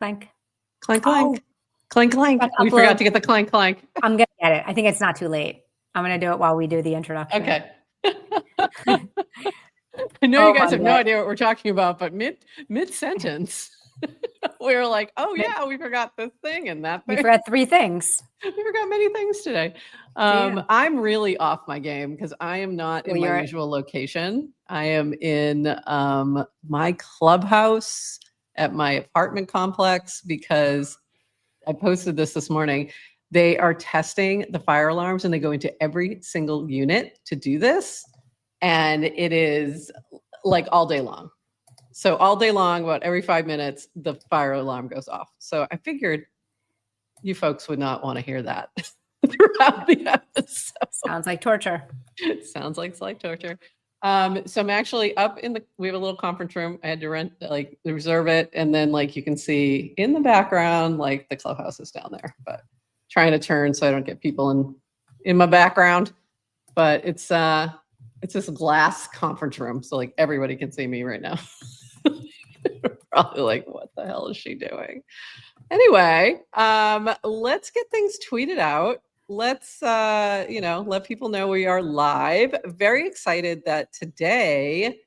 Clank. Clank, clank. Oh. Clank, clank. We forgot to get the clank, clank. I'm going to get it. I think it's not too late. I'm going to do it while we do the introduction. Okay. I know you guys have no idea what we're talking about, but mid-sentence, we were like, oh, yeah, we forgot this thing and that thing. We forgot 3 things. We forgot many things today. I'm really off my game because I am not in my usual location. I am in my clubhouse at my apartment complex because I posted this morning. They are testing the fire alarms and they go into every single unit to do this. And it is like all day long. So all day long, about every 5 minutes, the fire alarm goes off. So I figured you folks would not want to hear that throughout the episode. Sounds like torture. Sounds like slight torture. So I'm actually up we have a little conference room. I had to reserve it. And then you can see in the background, the clubhouse is down there, but trying to turn so I don't get people in my background. But it's this glass conference room. So everybody can see me right now. Probably what the hell is she doing? Anyway, let's get things tweeted out. Let's, let people know we are live. Very excited that today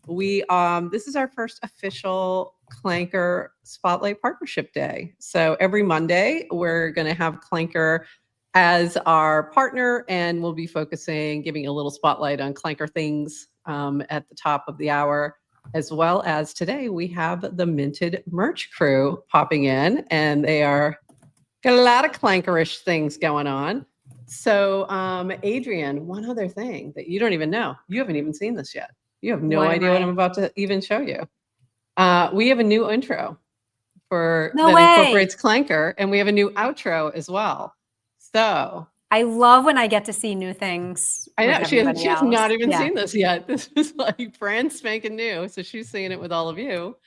this is our first official Clanker Spotlight Partnership Day. So every Monday, we're going to have Clanker as our partner, and we'll be giving a little spotlight on Clanker things at the top of the hour. As well as today, we have the Minted merch crew popping in, and they got a lot of Clankerish things going on. So, Adrian, one other thing that you don't even know. You haven't even seen this yet. You have no idea what I'm about to even show you. We have a new intro that incorporates Clanker, and we have a new outro as well. So I love when I get to see new things. I know she has not even seen this yet. This is brand spanking new. So she's seeing it with all of you.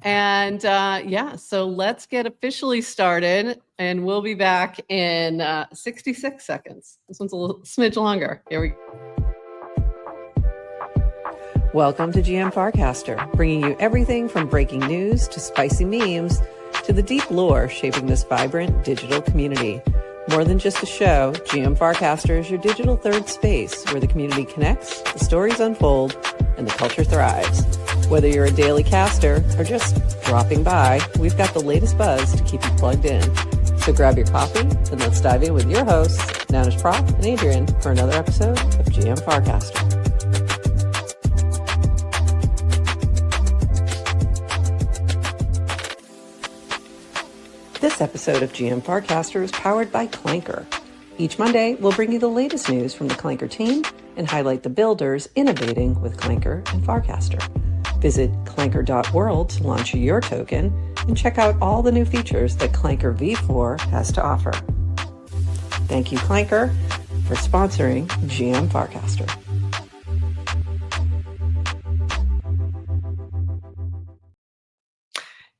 And so let's get officially started, and we'll be back in 66 seconds. This one's a little smidge longer. Here we go. Welcome to GM Farcaster, bringing you everything from breaking news to spicy memes to the deep lore shaping this vibrant digital community. More than just a show, GM Farcaster is your digital third space where the community connects, the stories unfold, and the culture thrives. Whether you're a daily caster or just dropping by, we've got the latest buzz to keep you plugged in. So grab your coffee and let's dive in with your hosts, Nanish Prof and Adrian, for another episode of GM Farcaster. This episode of GM Farcaster is powered by Clanker. Each Monday, we'll bring you the latest news from the Clanker team and highlight the builders innovating with Clanker and Farcaster. Visit clanker.world to launch your token and check out all the new features that Clanker V4 has to offer. Thank you, Clanker, for sponsoring GM Farcaster.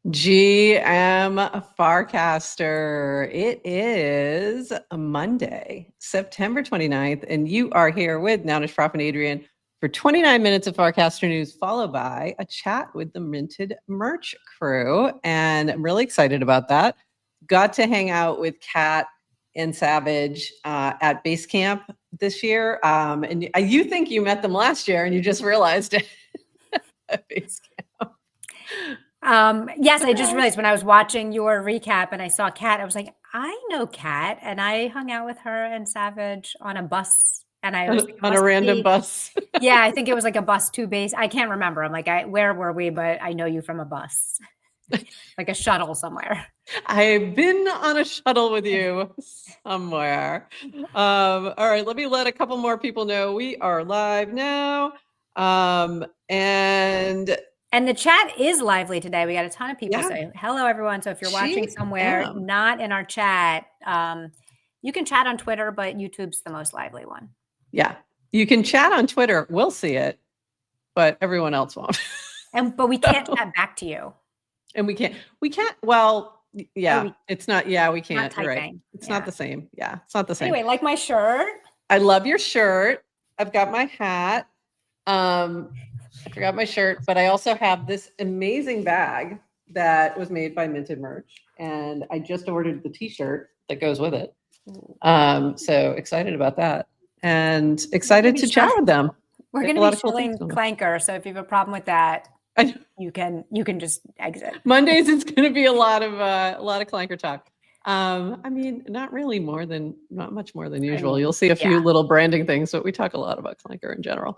GM Farcaster. It is Monday, September 29th, and you are here with Nanish Prof and Adrian for 29 minutes of Farcaster news, followed by a chat with the Minted merch crew. And I'm really excited about that. Got to hang out with Kat and Savage at Base Camp this year. And you think you met them last year and you just realized it at Base Camp. Yes, I just realized when I was watching your recap and I saw Kat, I was like, I know Kat, and I hung out with her and Savage on a bus, and I was on a random bus. Yeah, I think it was a bus to base. I can't remember. I'm like, where were we? But I know you from a bus, like a shuttle somewhere. I've been on a shuttle with you somewhere. All right, let me let a couple more people know we are live now, And the chat is lively today. We got a ton of people saying hello, everyone. So if you're watching somewhere not in our chat, you can chat on Twitter, but YouTube's the most lively one. Yeah, you can chat on Twitter. We'll see it, but everyone else won't. But we can't chat back to you. And we can't. Well, yeah, it's not. Yeah, we can't. Not right. It's not the same. Yeah, it's not the same. Anyway, like my shirt. I love your shirt. I've got my hat. I forgot my shirt, but I also have this amazing bag that was made by Minted Merch, and I just ordered the t-shirt that goes with it. So excited about that, and excited to chat with them. We're going to be shilling Clanker, so if you have a problem with that, you can just exit. Mondays it's going to be a lot of Clanker talk. I mean, not much more than usual. You'll see a few little branding things, but we talk a lot about Clanker in general.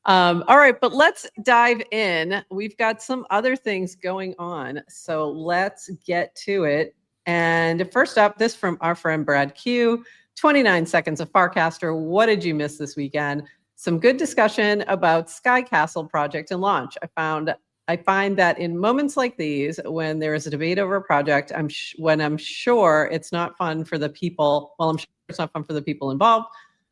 All right, but let's dive in. We've got some other things going on, so let's get to it. And first up, this from our friend Brad Q, 29 seconds of Farcaster. What did you miss this weekend? Some good discussion about Sky Castle project and launch. I find that in moments like these, when there is a debate over a project, when I'm sure it's not fun for the people, I'm sure it's not fun for the people involved,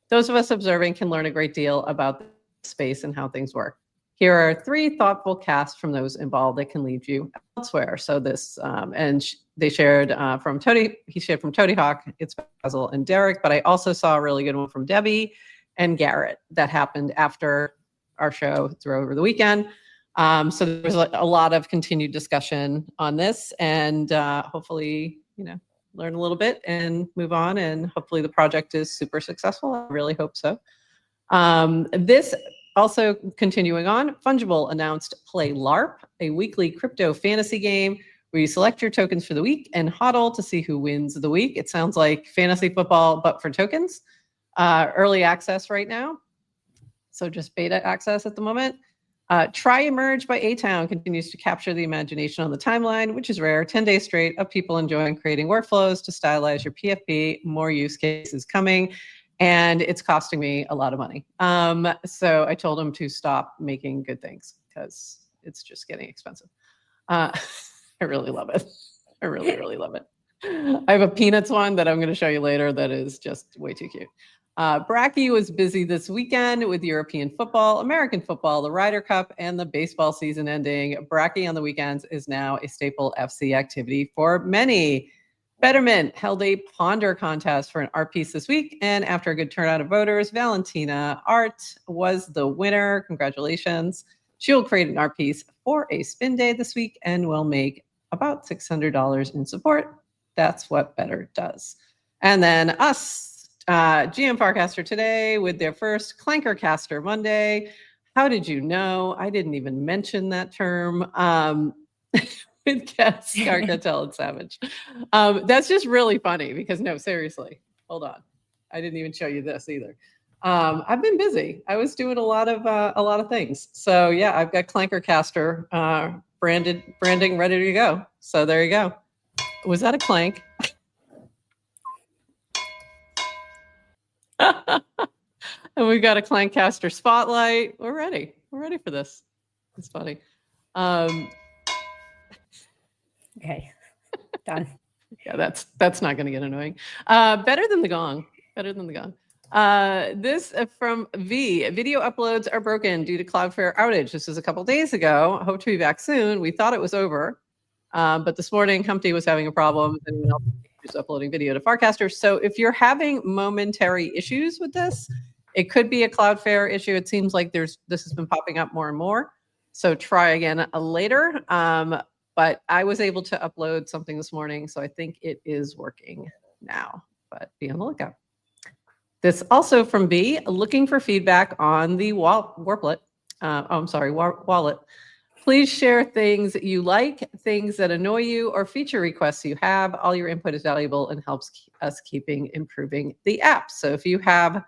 those of us observing can learn a great deal about the space and how things work. Here are 3 thoughtful casts from those involved that can lead you elsewhere. So this, they shared from Toady, he shared from Toady Hawk, it's Basil and Derek, but I also saw a really good one from Debbie and Garrett that happened after our show over the weekend. So there was a lot of continued discussion on this, and hopefully, learn a little bit and move on, and hopefully the project is super successful. I really hope so. This also continuing on, Fungible announced Play LARP, a weekly crypto fantasy game where you select your tokens for the week and hodl to see who wins the week. It sounds like fantasy football, but for tokens. Early access right now, so just beta access at the moment. Try Emerge by A-Town continues to capture the imagination on the timeline, which is rare. 10 days straight of people enjoying creating workflows to stylize your PFP. More use cases coming, and it's costing me a lot of money. So I told him to stop making good things because it's just getting expensive. I really love it. I really, really love it. I have a Peanuts one that I'm going to show you later that is just way too cute. Bracky was busy this weekend with European football, American football, the Ryder Cup, and the baseball season ending. Bracky on the weekends is now a staple FC activity for many. Betterment held a Ponder contest for an art piece this week, and after a good turnout of voters, Valentina Art was the winner. Congratulations. She will create an art piece for a spin day this week and will make about $600 in support. That's what Better does. And then us, GM Farcaster today with their first Clanker Caster Monday. How did you know? I didn't even mention that term. With Cat, Cartel, and Savage. That's just really funny because no, seriously, hold on. I didn't even show you this either. I've been busy. I was doing a lot of things. So yeah, I've got Clanker Caster branding ready to go. So there you go. Was that a clank? And we've got a Clankcaster spotlight. We're ready. We're ready for this. It's funny. Okay, done. Yeah, that's not going to get annoying. Better than the gong. Better than the gong. This from V. Video uploads are broken due to Cloudflare outage. This was a couple days ago. Hope to be back soon. We thought it was over, but this morning Humpty was having a problem. Anyone else was uploading video to Farcaster. So if you're having momentary issues with this, it could be a Cloudflare issue. It seems like this has been popping up more and more. So try again later. But I was able to upload something this morning, so I think it is working now, but be on the lookout. This also from B, looking for feedback on the wallet. Please share things you like, things that annoy you, or feature requests you have. All your input is valuable and helps us keeping improving the app. So if you have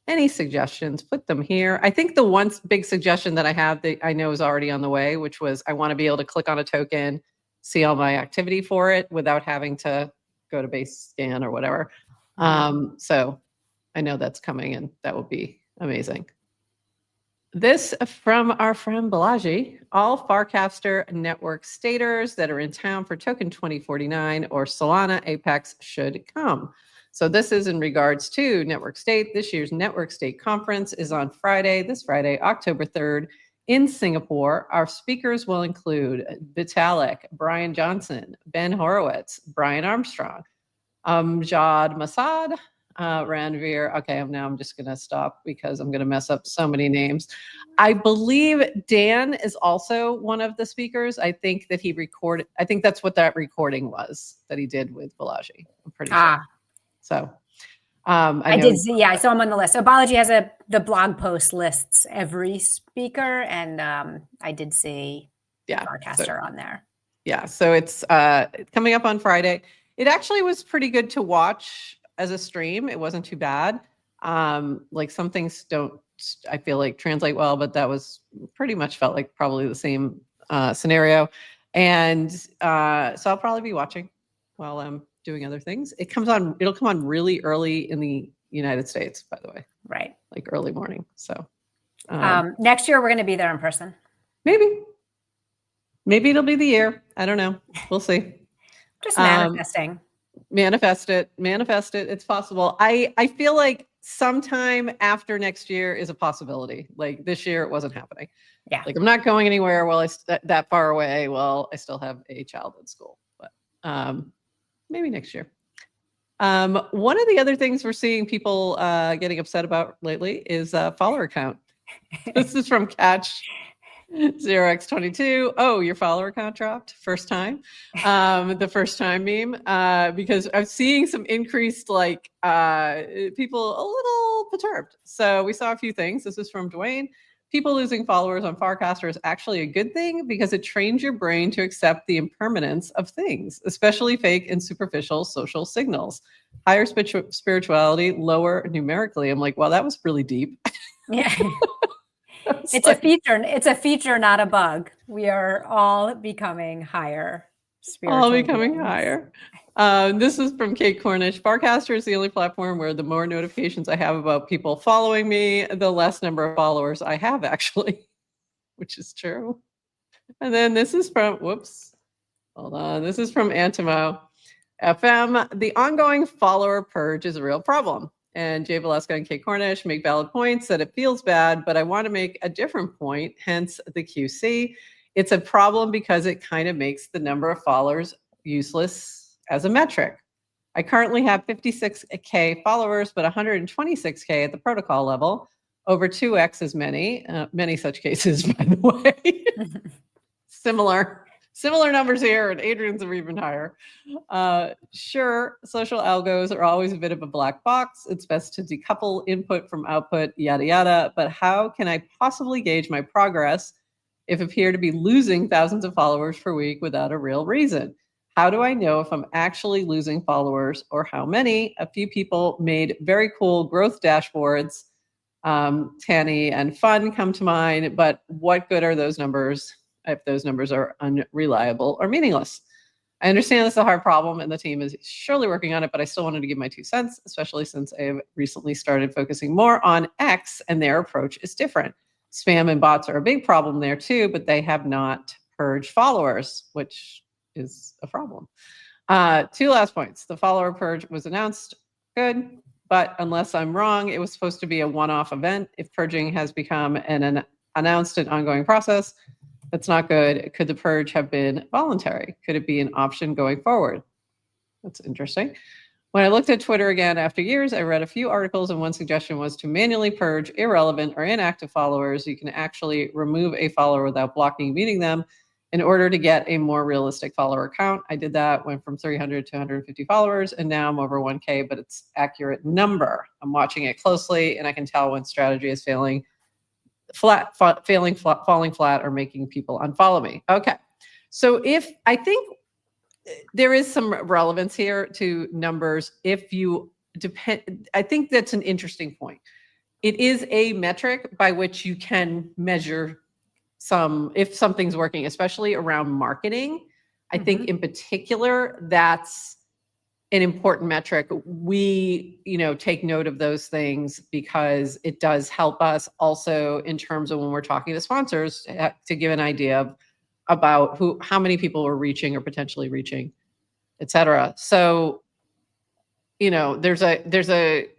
any suggestions, put them here. I think the one big suggestion that I have that I know is already on the way, which was I want to be able to click on a token, see all my activity for it without having to go to base scan or whatever. So I know that's coming and that will be amazing. This from our friend Balaji, all Farcaster network staters that are in town for token 2049 or Solana Apex should come. So this is in regards to Network State. This year's Network State Conference is on this Friday, October 3rd in Singapore. Our speakers will include Vitalik, Brian Johnson, Ben Horowitz, Brian Armstrong, Amjad Masad, Ranveer. Okay, I'm just going to stop because I'm going to mess up so many names. I believe Dan is also one of the speakers. I think that he recorded. I think that's what that recording was that he did with Balaji. I'm pretty sure. So I did see. Yeah, I saw him on the list. So Balaji has the blog post lists every speaker, and I did see Farcaster on there. Yeah, so it's coming up on Friday. It actually was pretty good to watch as a stream. It wasn't too bad. Like some things don't, I feel like, translate well, but that was pretty much felt like probably the same scenario. And so I'll probably be watching while I'm doing other things. It'll come on really early in the United States, by the way. Right. Like early morning. So next year we're going to be there in person. Maybe it'll be the year. I don't know. We'll see. Just manifesting. Manifest it. It's possible. I feel like sometime after next year is a possibility. Like this year, it wasn't happening. Yeah. Like I'm not going anywhere while that far away. Well, I still have a child at school, but maybe next year. One of the other things we're seeing people getting upset about lately is follower count. This is from Catch 0x22. Oh, your follower count dropped first time. The first time meme, because I'm seeing some increased people a little perturbed. So we saw a few things. This is from Dwayne. People losing followers on Farcaster is actually a good thing because it trains your brain to accept the impermanence of things, especially fake and superficial social signals. Higher spirituality, lower numerically. I'm like, wow, that was really deep. Yeah. It's a feature. It's a feature, not a bug. We are all becoming higher. All becoming higher. This is from Kate Cornish. Farcaster is the only platform where the more notifications I have about people following me, the less number of followers I have, actually, which is true. And then this is from, hold on. This is from Antimo FM. The ongoing follower purge is a real problem. And Jay Valeska and Kate Cornish make valid points that it feels bad, but I want to make a different point, hence the QC. It's a problem because it kind of makes the number of followers useless as a metric. I currently have 56K followers, but 126K at the protocol level, over 2x as many, many such cases, by the way. Similar numbers here, and Adrian's are even higher. Sure, social algos are always a bit of a black box. It's best to decouple input from output, yada, yada. But how can I possibly gauge my progress if I appear to be losing thousands of followers per week without a real reason? How do I know if I'm actually losing followers or how many? A few people made very cool growth dashboards. Tanny and Fun come to mind, but what good are those numbers if those numbers are unreliable or meaningless? I understand this is a hard problem and the team is surely working on it, but I still wanted to give my 2 cents, especially since I have recently started focusing more on X and their approach is different. Spam and bots are a big problem there too, but they have not purged followers, which is a problem. 2 last points. The follower purge was announced. Good. But unless I'm wrong, it was supposed to be a one-off event. If purging has become an announced and ongoing process, that's not good. Could the purge have been voluntary? Could it be an option going forward? That's interesting. When I looked at Twitter again after years, I read a few articles and one suggestion was to manually purge irrelevant or inactive followers. You can actually remove a follower without blocking and muting them in order to get a more realistic follower count. I did that, went from 300 to 150 followers, and now I'm over 1K, but it's accurate number. I'm watching it closely, and I can tell when strategy is falling flat, or making people unfollow me. Okay, so I think there is some relevance here to numbers. If you depend, I think that's an interesting point. It is a metric by which you can measure if something's working, especially around marketing. I think in particular, that's an important metric. We, take note of those things because it does help us also in terms of when we're talking to sponsors to give an idea about how many people we're reaching or potentially reaching, et cetera. So, there's a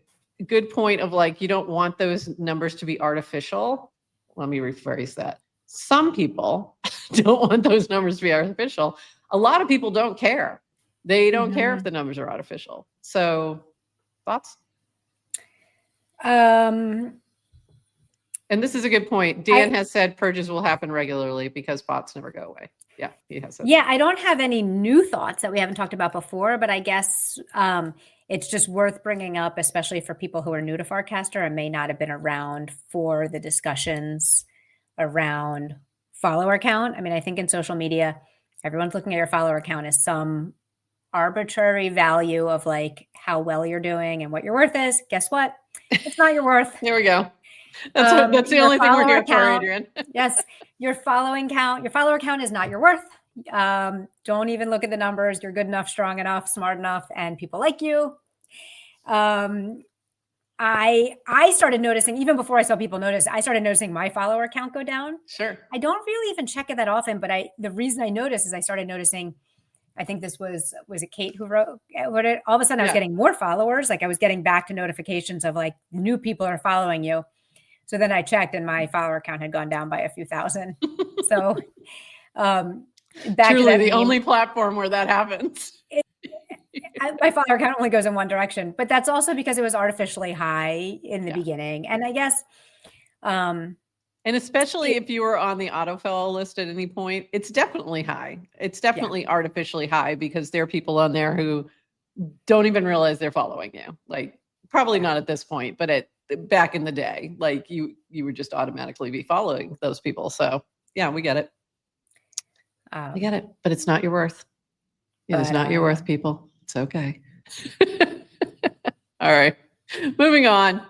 good point of you don't want those numbers to be artificial. Let me rephrase that. Some people don't want those numbers to be artificial. A lot of people don't care. They don't care if the numbers are artificial. So, thoughts? Um, and this is a good point. Dan has said purges will happen regularly because bots never go away. Yeah, he has said I don't have any new thoughts that we haven't talked about before, but I guess it's just worth bringing up, especially for people who are new to Farcaster and may not have been around for the discussions around follower count. I mean, I think in social media, everyone's looking at your follower count as some arbitrary value of like how well you're doing and what your worth is. Guess what? It's not your worth. There we go. That's the only thing we're here for, Adrian. Yes, your follower count is not your worth. Don't even look at the numbers. You're good enough, strong enough, smart enough, and people like you. I started noticing, even before I saw people notice, I started noticing my follower count go down. Sure. I don't really even check it that often, but the reason I noticed is I started noticing, I think this was it Kate who wrote it? All of a sudden I was getting more followers. Like I was getting back to notifications of like new people are following you. So then I checked and my follower count had gone down by a few thousand. So back truly to that the meme. only platform where that happens. My follower count only goes in one direction, but that's also because it was artificially high in the beginning. And I guess and especially if you were on the autofill list at any point, it's definitely high. It's definitely artificially high because there are people on there who don't even realize they're following you. Like probably not at this point, but back in the day, like you would just automatically be following those people. So yeah, we get it. We get it, but it's not your worth. It is not your worth, people. It's okay. All right, moving on.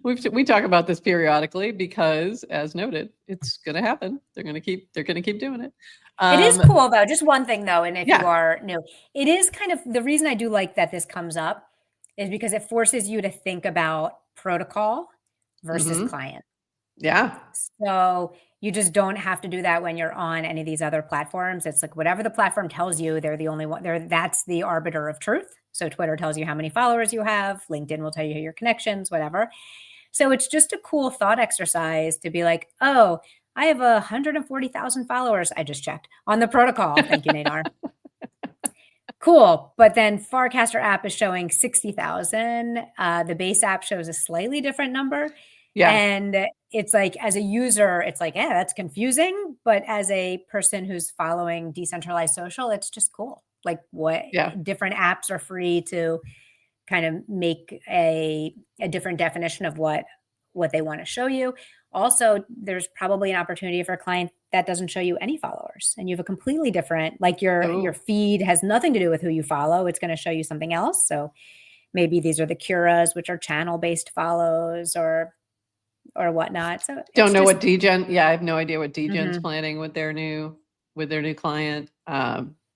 We talk about this periodically because, as noted, it's going to happen. They're going to keep doing it. It is cool though. Just one thing though, and if you are new, it is kind of the reason I do like that this comes up is because it forces you to think about protocol versus client. Yeah. So you just don't have to do that when you're on any of these other platforms. It's like whatever the platform tells you, they're the only one there. That's the arbiter of truth. So Twitter tells you how many followers you have. LinkedIn will tell you your connections, whatever. So it's just a cool thought exercise to be like, oh, I have 140,000 followers. I just checked on the protocol. Thank you, Nadar. Cool. But then Farcaster app is showing 60,000. The base app shows a slightly different number. Yeah. And it's like, as a user, it's like, yeah, that's confusing. But as a person who's following decentralized social, it's just cool. Like what different apps are free to kind of make a different definition of what they want to show you. Also, there's probably an opportunity for a client that doesn't show you any followers and you have a completely different, like your feed has nothing to do with who you follow. It's going to show you something else. So maybe these are the Curas, which are channel-based follows or whatnot. So don't know what DGen. Yeah, I have no idea what DGen's planning with their new client.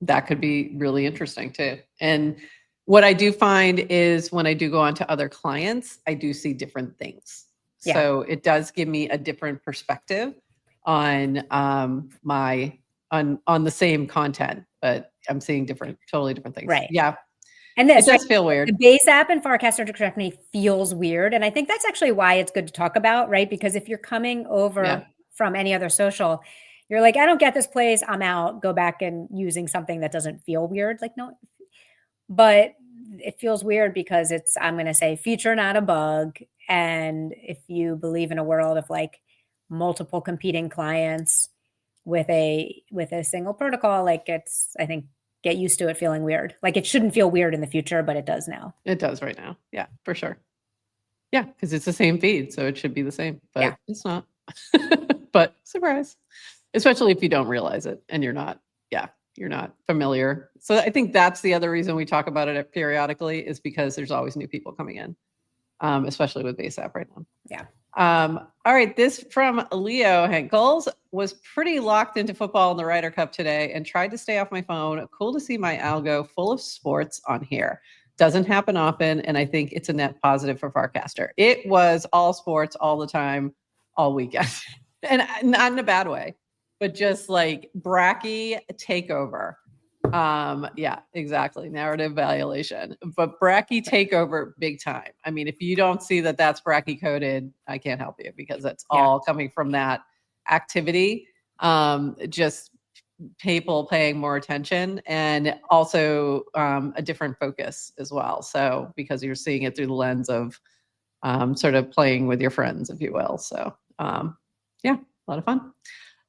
That could be really interesting too. And what I do find is when I do go on to other clients, I do see different things. Yeah. So it does give me a different perspective on on the same content, but I'm seeing totally different things. Right. Yeah. And this it does feel weird. The base app in Farcaster to correct me feels weird. And I think that's actually why it's good to talk about, right? Because if you're coming over from any other social, you're like, I don't get this place. I'm out. Go back and using something that doesn't feel weird. Like, no, but it feels weird because it's, I'm going to say feature, not a bug. And if you believe in a world of like multiple competing clients with a single protocol, like it's, I think, get used to it feeling weird. Like it shouldn't feel weird in the future, but it does now. It does right now. Yeah, for sure. Yeah, because it's the same feed, so it should be the same, but it's not. But surprise, especially if you don't realize it and you're not familiar. So I think that's the other reason we talk about it periodically is because there's always new people coming in, especially with base app right now. Yeah. All right, this from Leo Henkels. Was pretty locked into football in the Ryder Cup today and tried to stay off my phone. Cool to see my algo full of sports on here. Doesn't happen often, and I think it's a net positive for Farcaster. It was all sports all the time, all weekend. And not in a bad way, but just like Bracky takeover. Yeah, exactly. Narrative violation, but Bracky takeover big time. I mean, if you don't see that that's Bracky coded, I can't help you because that's all coming from that activity. Just people paying more attention and also a different focus as well. So because you're seeing it through the lens of sort of playing with your friends, if you will. So yeah, a lot of fun.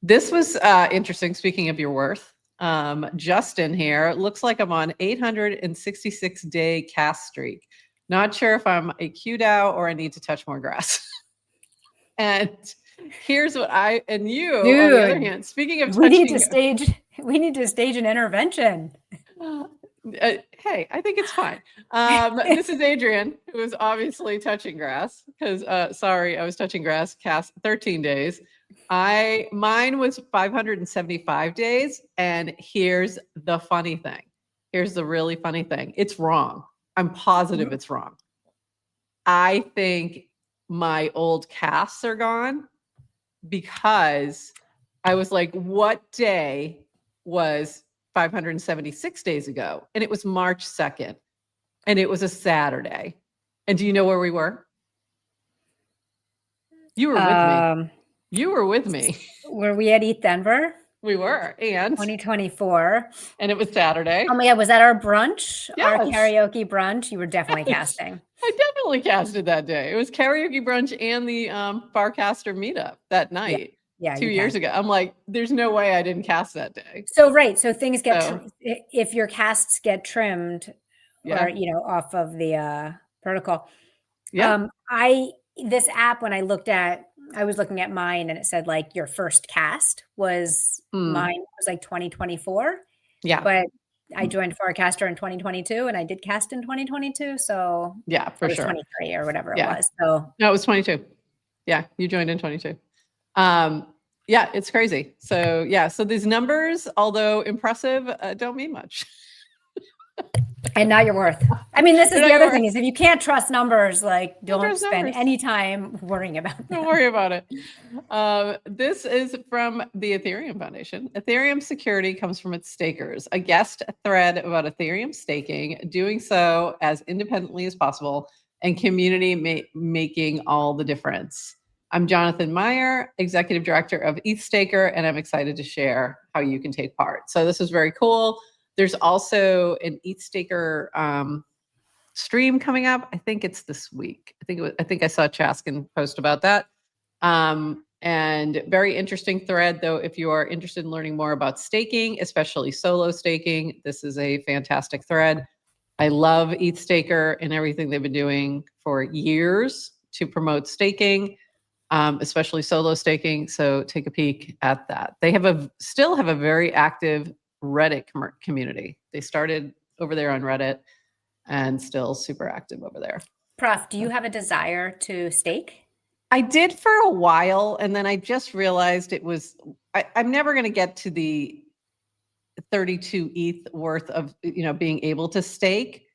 This was interesting. Speaking of your worth, Justin here, looks like I'm on 866-day cast streak. Not sure if I'm a QDAO or I need to touch more grass. And here's what on the other hand, speaking of touching, we need to stage an intervention. Hey, I think it's fine. This is Adrian, who is obviously touching grass because, sorry, I was touching grass, cast 13 days. Mine was 575 days. And here's the funny thing. Here's the really funny thing. It's wrong. I'm positive it's wrong. I think my old casts are gone because I was like, what day was 576 days ago? And it was March 2nd. And it was a Saturday. And do you know where we were? You were with me. You were with me. Were we at ETH Denver? We were. And 2024. And it was Saturday. Oh my God, was that our brunch? Yes. Our karaoke brunch? You were definitely casting. I definitely casted that day. It was karaoke brunch and the Farcaster meetup that night. Yeah, 2 years ago. I'm like, there's no way I didn't cast that day. So so things get if your casts get trimmed, or off of the protocol. Yeah. This app, when I was looking at mine, and it said like your first cast was mine was like 2024. Yeah. But I joined Farcaster in 2022, and I did cast in 2022. So yeah, for sure. 23 or whatever it was. So no, it was 22. Yeah, you joined in 22. Yeah, it's crazy. So so these numbers, although impressive, don't mean much. And now you're worth. I mean, this is the other thing is if you can't trust numbers, like don't spend any time worrying about them. Don't worry about it. This is from the Ethereum Foundation. Ethereum security comes from its stakers. A guest thread about Ethereum staking, doing so as independently as possible, and community making all the difference. I'm Jonathan Meyer, Executive Director of ETHStaker, and I'm excited to share how you can take part. So this is very cool. There's also an ETHStaker stream coming up. I think it's this week. I think I saw Chaskin post about that. And very interesting thread, though, if you are interested in learning more about staking, especially solo staking, this is a fantastic thread. I love ETHStaker and everything they've been doing for years to promote staking, especially solo staking. So take a peek at that. They still have a very active Reddit community. They started over there on Reddit and still super active over there. Prof, do you have a desire to stake? I did for a while, and then I just realized I'm never going to get to the 32 ETH worth of being able to stake.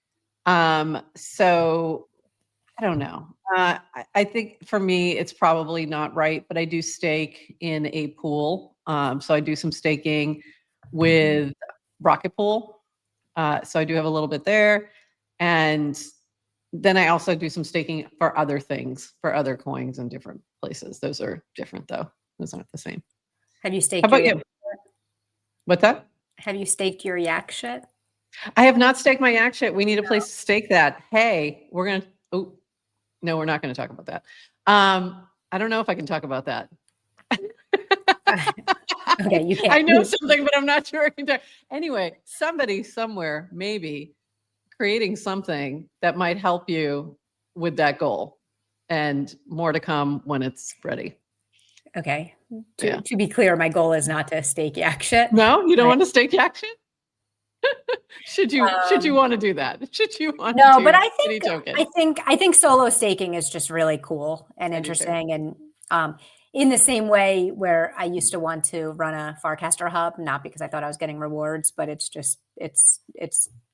So I don't know. I think for me, it's probably not right, but I do stake in a pool. So I do some staking with Rocket Pool. So I do have a little bit there. And then I also do some staking for other things, for other coins in different places. Those are different, though. Those aren't the same. Have you staked? How about you? What's that? Have you staked your yak shit? I have not staked my yak shit. We need a place to stake that. Hey, we're going to, no, we're not going to talk about that. I don't know if I can talk about that. Okay, you can't. I know something, but I'm not sure I can talk. Anyway, somebody somewhere maybe creating something that might help you with that goal, and more to come when it's ready. Okay. To be clear, my goal is not to stake yak shit. No, you don't want to stake yak shit? Should you want to do that? Should you want no, to but I think solo staking is just really cool and interesting. And in the same way where I used to want to run a Farcaster hub, not because I thought I was getting rewards, but it's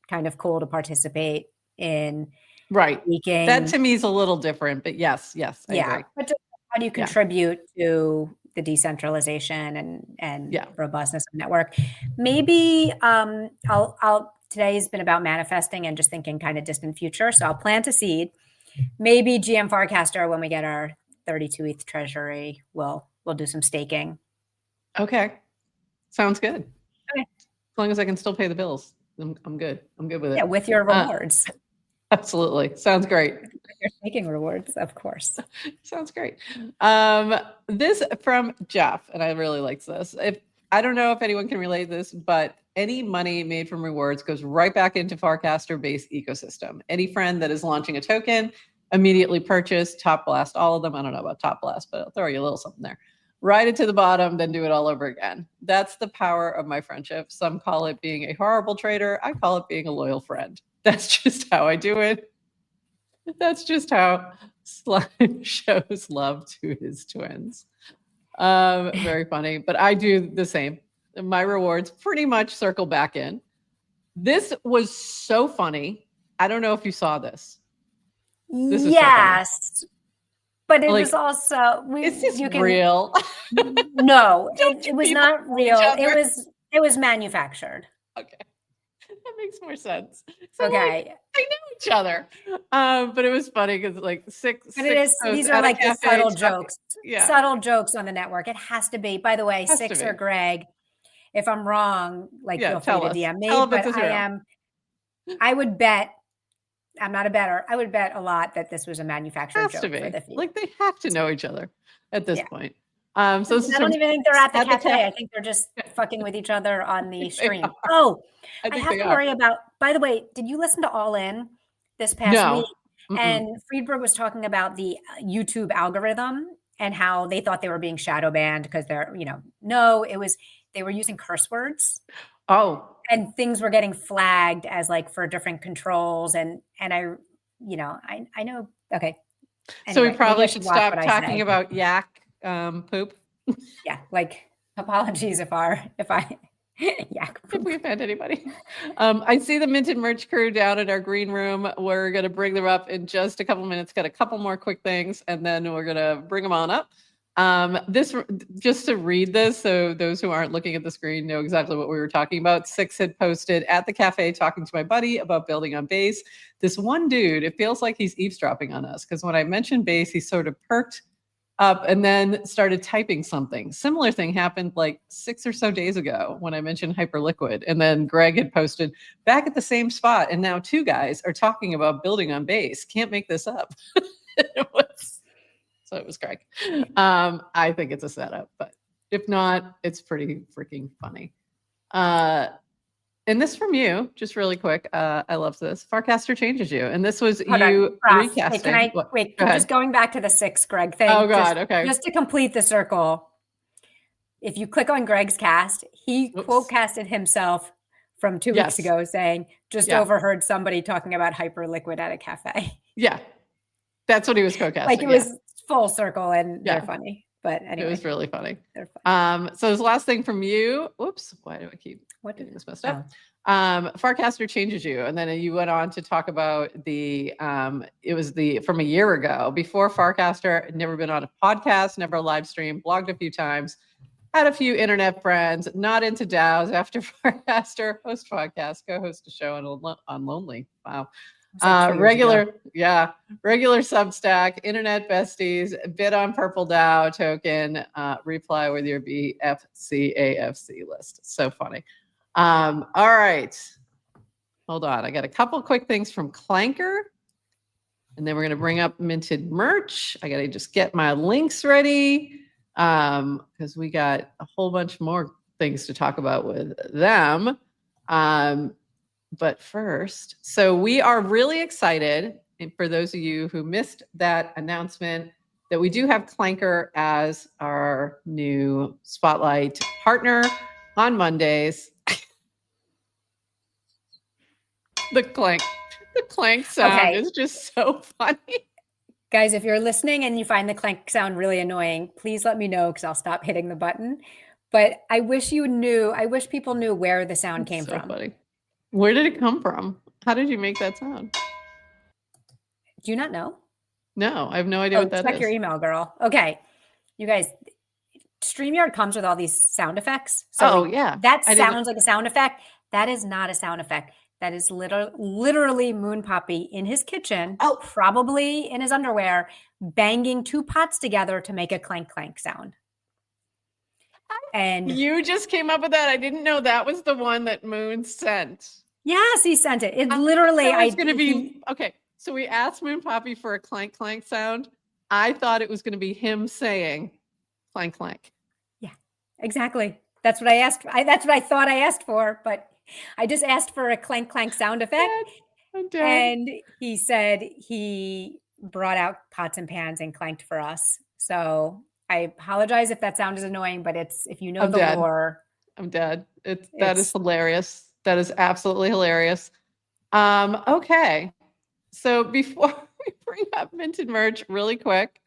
kind of cool to participate in staking. That to me is a little different, but yes, I agree. But how do you contribute to the decentralization and robustness of the network? Maybe today's been about manifesting and just thinking kind of distant future. So I'll plant a seed. Maybe GM Farcaster, when we get our 32 ETH treasury, we'll do some staking. Okay. Sounds good. Okay. As long as I can still pay the bills, I'm good. I'm good with it. Yeah, with your rewards. Absolutely. Sounds great. You're taking rewards, of course. Sounds great. This from Jeff, and I really like this. I don't know if anyone can relate this, but any money made from rewards goes right back into Farcaster-based ecosystem. Any friend that is launching a token, immediately purchase, top blast all of them. I don't know about top blast, but I'll throw you a little something there. Ride it to the bottom, then do it all over again. That's the power of my friendship. Some call it being a horrible trader. I call it being a loyal friend. That's just how I do it. That's just how Slime shows love to his twins. Very funny, but I do the same. My rewards pretty much circle back in. This was so funny. I don't know if you saw this. This is yes, so but it was also is this real? No, it was not real. It was manufactured. Okay. That makes more sense. So okay. They know each other. But it was funny because like these are like the subtle jokes. Yeah. Subtle jokes on the network. It has to be. By the way, Six or Greg, if I'm wrong, like feel free to DM me. But I would bet, I'm not a bettor, I would bet a lot that this was a manufactured joke for the feed. Like they have to know each other at this point. So I don't even think they're at the cafe. I think they're just fucking with each other on the stream. Oh, I have to worry about, by the way, did you listen to All In this past week? And Friedberg was talking about the YouTube algorithm and how they thought they were being shadow banned because they're, no, they were using curse words. Oh. And things were getting flagged as like for different controls. And I know, okay. Anyway, so we probably should stop talking about yak poop. Yeah, like apologies if I yak poop. If we offend anybody. I see the Minted Merch crew down in our green room. We're going to bring them up in just a couple minutes. Got a couple more quick things, and then we're going to bring them on up. This, just to read this, so those who aren't looking at the screen know exactly what we were talking about. Six had posted at the cafe talking to my buddy about building on base. This one dude, it feels like he's eavesdropping on us because when I mentioned base, he sort of perked up and then started typing something. Similar thing happened like 6 or so days ago when I mentioned Hyperliquid. And then Greg had posted back at the same spot. And now two guys are talking about building on base. Can't make this up. So it was Greg. I think it's a setup, but if not, it's pretty freaking funny. And this from you, just really quick. I love this. Farcaster changes you. And this was you recasting. Hey, wait, just going back to the 6 Greg thing. Oh God, okay. Just to complete the circle. If you click on Greg's cast, he quote casted himself from 2 weeks ago saying, overheard somebody talking about Hyperliquid at a cafe. Yeah. That's what he was quote casting. Like it was full circle and they're funny. But anyway. It was really funny. So this last thing from you. Whoops. Why do I keep getting this messed up? Farcaster changes you. And then you went on to talk about it was from a year ago. Before Farcaster, had never been on a podcast, never a live stream, blogged a few times, had a few internet friends, not into DAOs. After Farcaster, host podcast, co-host a show on Lonely. Wow. Regular Substack, internet besties, bid on Purple DAO token, reply with your BFCAFC list. So funny. All right. Hold on. I got a couple quick things from Clanker. And then we're going to bring up Minted Merch. I got to just get my links ready because we got a whole bunch more things to talk about with them. But first, so we are really excited, and for those of you who missed that announcement, that we do have Clanker as our new Spotlight partner on Mondays. The clank sound is just so funny. Guys, if you're listening and you find the clank sound really annoying, please let me know because I'll stop hitting the button. But I wish people knew where the sound came from. Funny. Where did it come from? How did you make that sound? Do you not know? No, I have no idea what that is. Check your email, girl. Okay. You guys, StreamYard comes with all these sound effects. So that sounds like a sound effect. That is not a sound effect. That is literally Moon Poppy in his kitchen, probably in his underwear, banging 2 pots together to make a clank clank sound. And you just came up with that. I didn't know that was the one that Moon sent. Yes, he sent it. It literally, it's going to be okay. So we asked Moon Poppy for a clank clank sound. I thought it was going to be him saying clank clank. Yeah, exactly. That's what I asked. That's what I thought I asked for, but I just asked for a clank clank sound effect. I'm dead. And he said he brought out pots and pans and clanked for us. So I apologize if that sound is annoying, but it's, if you know the lore. I'm dead. That is hilarious. That is absolutely hilarious. Okay. So before we bring up minted merch really quick,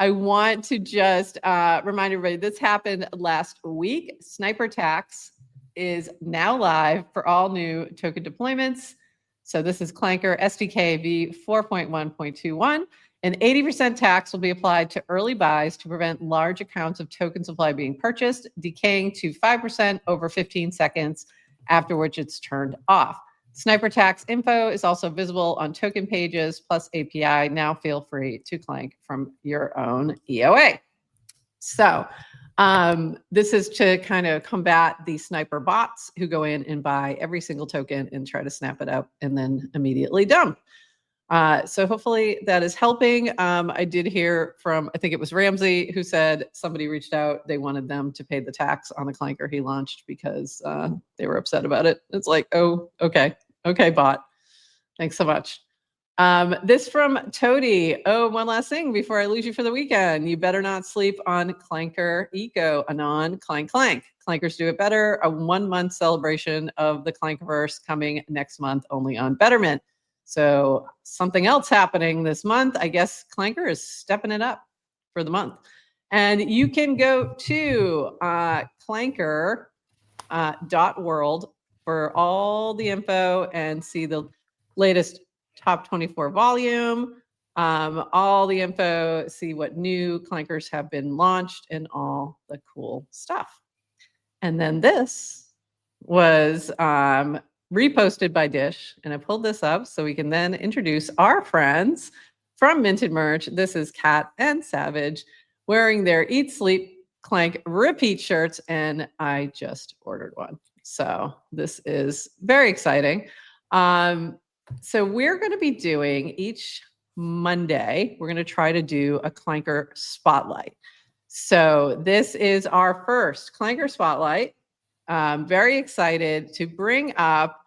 I want to just remind everybody, this happened last week. Sniper Tax is now live for all new token deployments. So this is Clanker SDK v 4.1.21. An 80% tax will be applied to early buys to prevent large accounts of token supply being purchased, decaying to 5% over 15 seconds, after which it's turned off. Sniper Tax info is also visible on token pages plus API. Now feel free to clank from your own EOA. So this is to kind of combat the sniper bots who go in and buy every single token and try to snap it up and then immediately dump. So hopefully that is helping. I did hear from, I think it was Ramsey, who said somebody reached out. They wanted them to pay the tax on the clanker he launched because they were upset about it. It's like, oh, okay. Okay, bot. Thanks so much. This from Toady. Oh, one last thing before I lose you for the weekend. You better not sleep on Clanker Eco, Anon, clank, clank. Clankers do it better. A 1-month celebration of the Clankerverse coming next month only on Betterment. So something else happening this month. I guess Clanker is stepping it up for the month. And you can go to clanker.world for all the info and see the latest top 24 volume, all the info, see what new clankers have been launched and all the cool stuff. And then this was reposted by Dish, and I pulled this up so we can then introduce our friends from Minted Merch. This is Kat and Savage wearing their Eat, Sleep, Clank, Repeat shirts, and I just ordered one. So this is very exciting. So we're going to be doing each Monday, we're going to try to do a Clanker Spotlight. So this is our first Clanker Spotlight. Very excited to bring up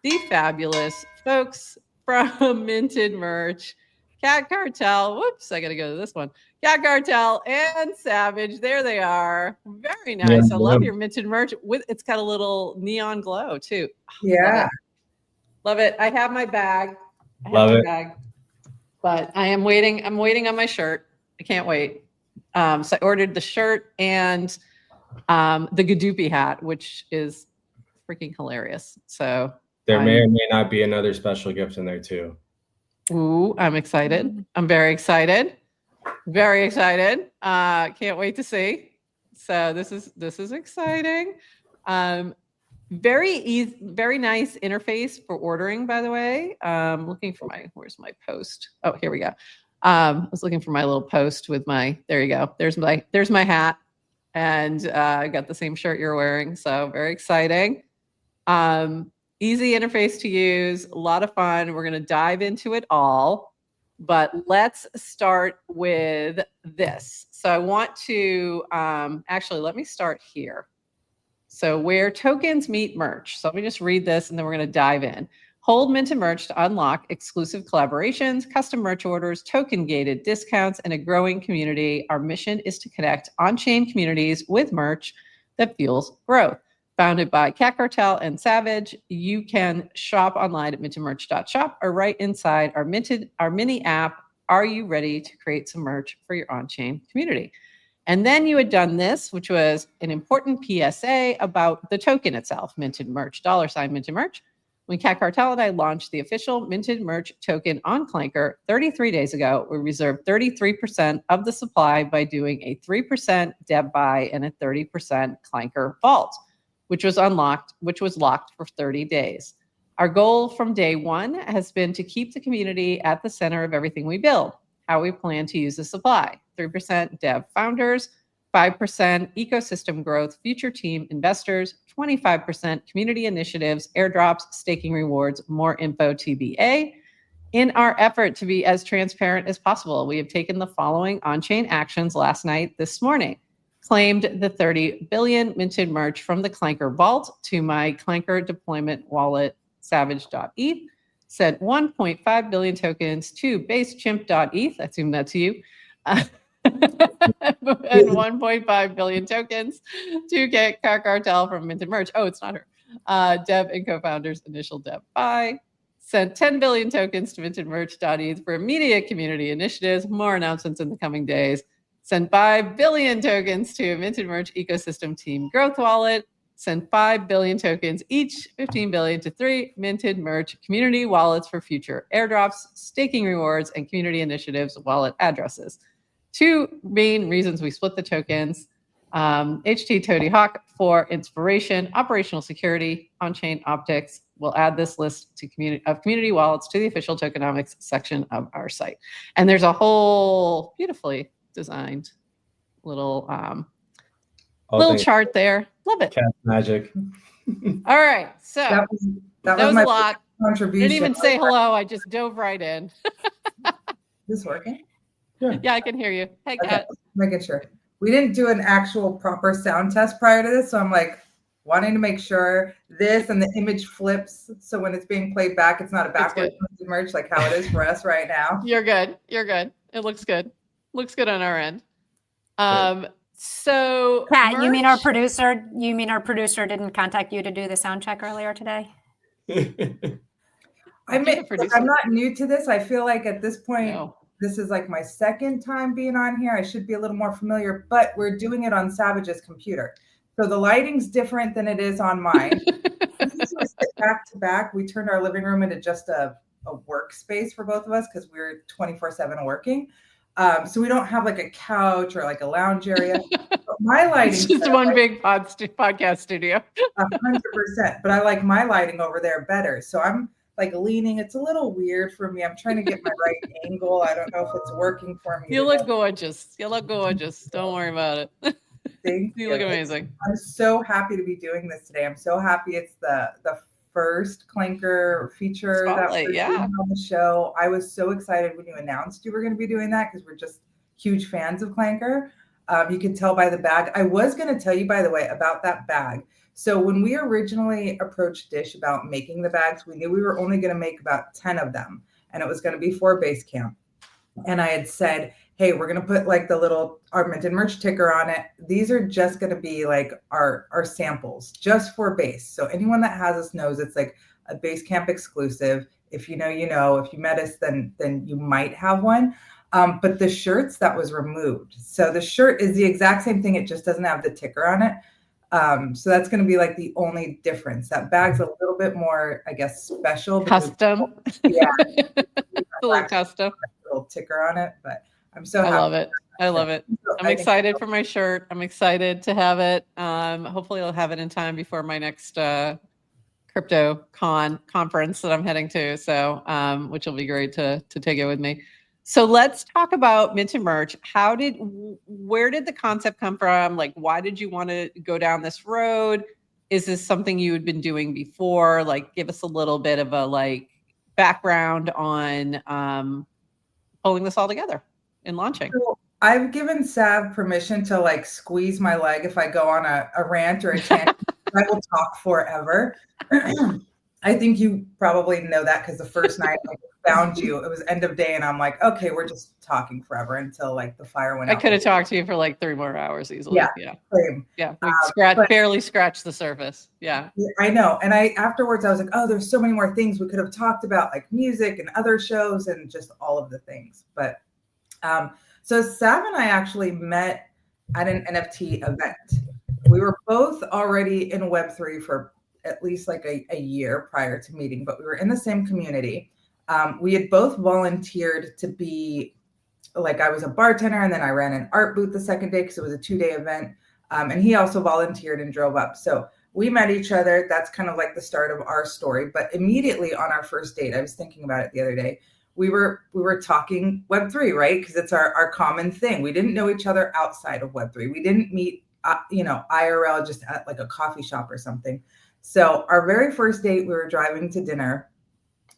the fabulous folks from Minted Merch, Cat Cartel. Whoops, I got to go to this one. Cat Cartel and Savage. There they are. Very nice. I love your Minted Merch. It's got a little neon glow too. Yeah. Love it. I have my bag. But I am waiting. I'm waiting on my shirt. I can't wait. So I ordered the shirt and the Gadoopy hat, which is freaking hilarious. So there may or may not be another special gift in there too. Ooh, I'm excited. I'm very excited. Very excited. Can't wait to see. So this is exciting. Very easy, very nice interface for ordering, by the way. Looking for where's my post? Oh, here we go. I was looking for my little post with there you go. There's my hat. And I got the same shirt you're wearing. So very exciting. Easy interface to use, a lot of fun. We're going to dive into it all, but let's start with this. So I want to, actually, let me start here. So where tokens meet merch. So let me just read this and then we're going to dive in. Hold Minted Merch to unlock exclusive collaborations, custom merch orders, token-gated discounts, and a growing community. Our mission is to connect on-chain communities with merch that fuels growth. Founded by Cat Cartel and Savage, you can shop online at mintedmerch.shop or right inside our mini app. Are you ready to create some merch for your on-chain community? And then you had done this, which was an important PSA about the token itself, Minted Merch, $ Minted Merch. When Cat Cartel and I launched the official Minted Merch token on Clanker 33 days ago, we reserved 33% of the supply by doing a 3% dev buy and a 30% Clanker vault, which was locked for 30 days. Our goal from day one has been to keep the community at the center of everything we build. How we plan to use the supply: 3% dev founders, 5% ecosystem growth, future team investors, 25% community initiatives, airdrops, staking rewards, more info TBA. In our effort to be as transparent as possible, we have taken the following on-chain actions last night, this morning. Claimed the 30 billion minted merch from the Clanker vault to my Clanker deployment wallet, savage.eth. Sent 1.5 billion tokens to basechimp.eth. I assume that's you. And 1.5 billion tokens to get Car Cartel from minted merch. Oh, it's not her. Deb and co-founders, initial Deb. Bye. Sent 10 billion tokens to mintedmerch.eth for immediate community initiatives. More announcements in the coming days. Sent 5 billion tokens to Minted Merch Ecosystem Team Growth Wallet. Sent 5 billion tokens, each 15 billion to 3 Minted Merch community wallets for future airdrops, staking rewards, and community initiatives wallet addresses. 2 main reasons we split the tokens. HT Toady Hawk for inspiration, operational security, on-chain optics. We'll add this list to community wallets to the official tokenomics section of our site. And there's a whole beautifully designed little chart there. Love it. Cat magic. All right. So that was a lot. Contribution. Didn't even say hello. I just dove right in. Is this working? Yeah, I can hear you. Hey, Kat. Okay. Making sure. We didn't do an actual proper sound test prior to this, so I'm like wanting to make sure this and the image flips, so when it's being played back, it's not a backwards merch like how it is for us right now. You're good. You're good. It looks good. Looks good on our end. So Pat, you mean our producer didn't contact you to do the sound check earlier today? I'm not new to this. I feel like at this point, this is like my second time being on here. I should be a little more familiar, but we're doing it on Savage's computer. So the lighting's different than it is on mine. We sit back to back. We turned our living room into just a workspace for both of us because we're 24/7 working. So we don't have like a couch or like a lounge area. But my lighting is just one big podcast studio. 100%. But I like my lighting over there better. So I'm like leaning. It's a little weird for me. I'm trying to get my right angle. I don't know if it's working for me. You look gorgeous. You look gorgeous. Don't worry about it. Thank you. You look amazing. I'm so happy to be doing this today. I'm so happy it's the first Clanker feature that we're doing on the show. I was so excited when you announced you were going to be doing that because we're just huge fans of Clanker. You could tell by the bag. I was going to tell you, by the way, about that bag. So when we originally approached Dish about making the bags, we knew we were only going to make about 10 of them, and it was going to be for Basecamp. And I had said, hey, we're going to put like the little Minted Merch ticker on it. These are just going to be like our samples just for Base. So anyone that has us knows it's like a Basecamp exclusive. If you know, you know. If you met us, then you might have one. But the shirts, that was removed. So the shirt is the exact same thing. It just doesn't have the ticker on it. So that's going to be like the only difference. That bag's a little bit more, I guess, special. Custom. Yeah. A little custom. Little ticker on it, but I'm so happy. I love it. I love it. I'm excited for my shirt. I'm excited to have it. Hopefully I'll have it in time before my next crypto conference that I'm heading to. So, which will be great to take it with me. So let's talk about Minted Merch. Where did the concept come from? Like, why did you want to go down this road? Is this something you had been doing before? Like, give us a little bit of a background on pulling this all together and launching. So I've given Sav permission to squeeze my leg if I go on a rant or a tangent. I will talk forever. I think you probably know that because the first night I found you, it was end of day, and I'm like, okay, we're just talking forever until the fire went out. I could have talked to you for 3 more hours easily. Yeah. Same. Yeah. Barely scratched the surface. Yeah. I know. And afterwards I was like, oh, there's so many more things we could have talked about, like music and other shows and just all of the things. But so Sav and I actually met at an NFT event. We were both already in Web3 for at least a year prior to meeting, but we were in the same community. We had both volunteered to be, I was a bartender, and then I ran an art booth the second day because it was a 2-day event. And he also volunteered and drove up. So we met each other. That's kind of the start of our story. But immediately on our first date, I was thinking about it the other day, we were talking Web3, right? Because it's our common thing. We didn't know each other outside of Web3. We didn't meet, IRL just at a coffee shop or something. So our very first date, we were driving to dinner,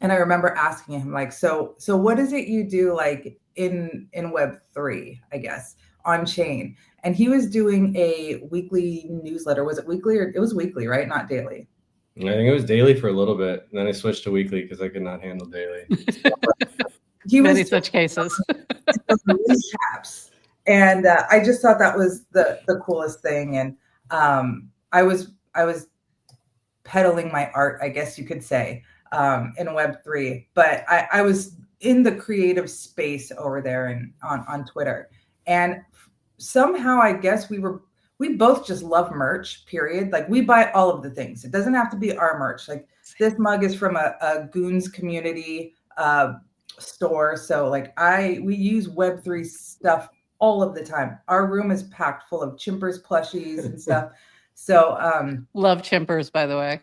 And I remember asking him like, so what is it you do like in Web3, I guess, on chain? And he was doing a weekly newsletter. Was it weekly or it was weekly, right? Not daily. I think it was daily for a little bit. And then I switched to weekly because I could not handle daily. Many such cases. Recaps. And I just thought that was the coolest thing. And I was peddling my art, I guess you could say, in Web3. But I was in the creative space over there and on Twitter. And somehow I guess we both just love merch, period. Like we buy all of the things. It doesn't have to be our merch. Like this mug is from a Goons community store. So like we use Web3 stuff all of the time. Our room is packed full of Chimpers plushies and stuff. So love Chimpers, by the way.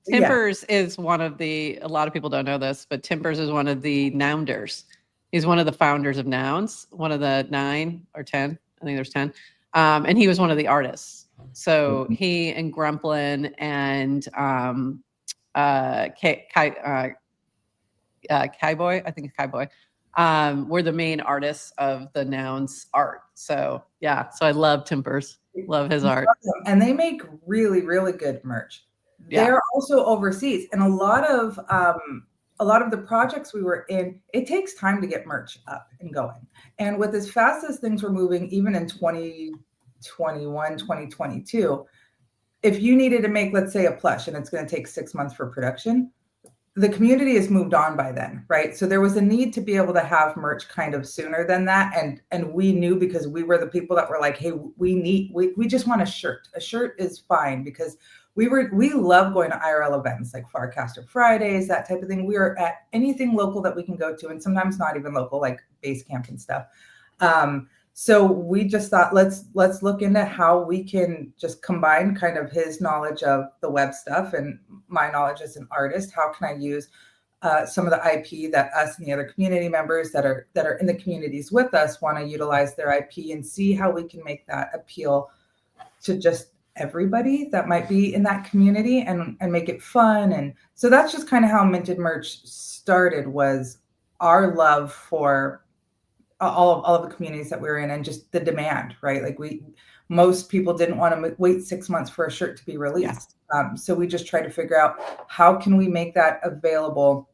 Timbers is one of a lot of people don't know this, but Timbers is one of the Nounders. He's one of the founders of Nouns, one of the 9 or 10. I think there's 10. And he was one of the artists. So he and Grumplin and Kaiboy, I think it's Kaiboy, were the main artists of the Nouns art. So yeah, so I love Timbers, love his art. And they make really, really good merch. Yeah. They're also overseas, and a lot of the projects we were in, it takes time to get merch up and going. And with as fast as things were moving, even in 2021, 2022, if you needed to make, let's say, a plush and it's going to take 6 months for production, the community has moved on by then, right? So there was a need to be able to have merch kind of sooner than that. And we knew, because we were the people that were like, hey, we just want a shirt. A shirt is fine, because we love going to IRL events like Farcaster Fridays, that type of thing. We are at anything local that we can go to, and sometimes not even local, like base camp and stuff. So we just thought, let's look into how we can just combine kind of his knowledge of the web stuff and my knowledge as an artist. How can I use some of the IP that us and the other community members that are in the communities with us want to utilize their IP, and see how we can make that appeal to just everybody that might be in that community and make it fun. And so that's just kind of how Minted Merch started, was our love for all of the communities that we were in, and just the demand, right? Like most people didn't want to wait 6 months for a shirt to be released. Yeah. So we just try to figure out how can we make that available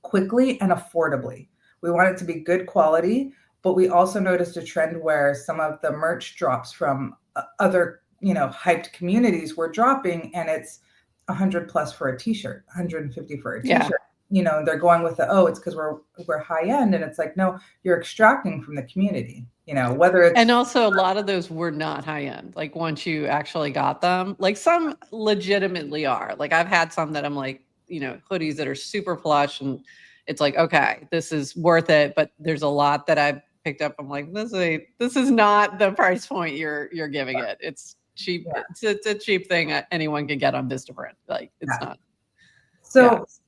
quickly and affordably. We want it to be good quality, but we also noticed a trend where some of the merch drops from other hyped communities were dropping, and it's 100 plus for a t-shirt, 150 for a t-shirt. Yeah. They're going with it's because we're high end, and it's like, no, you're extracting from the community, whether it's. And also a lot of those were not high end. Like once you actually got them, like some legitimately are. Like I've had some that I'm like, hoodies that are super plush, and it's like, okay, this is worth it. But there's a lot that I've picked up. I'm like, this is not the price point you're giving it. It's cheap. Yeah. It's a cheap thing anyone can get on Vistaprint. Like it's not.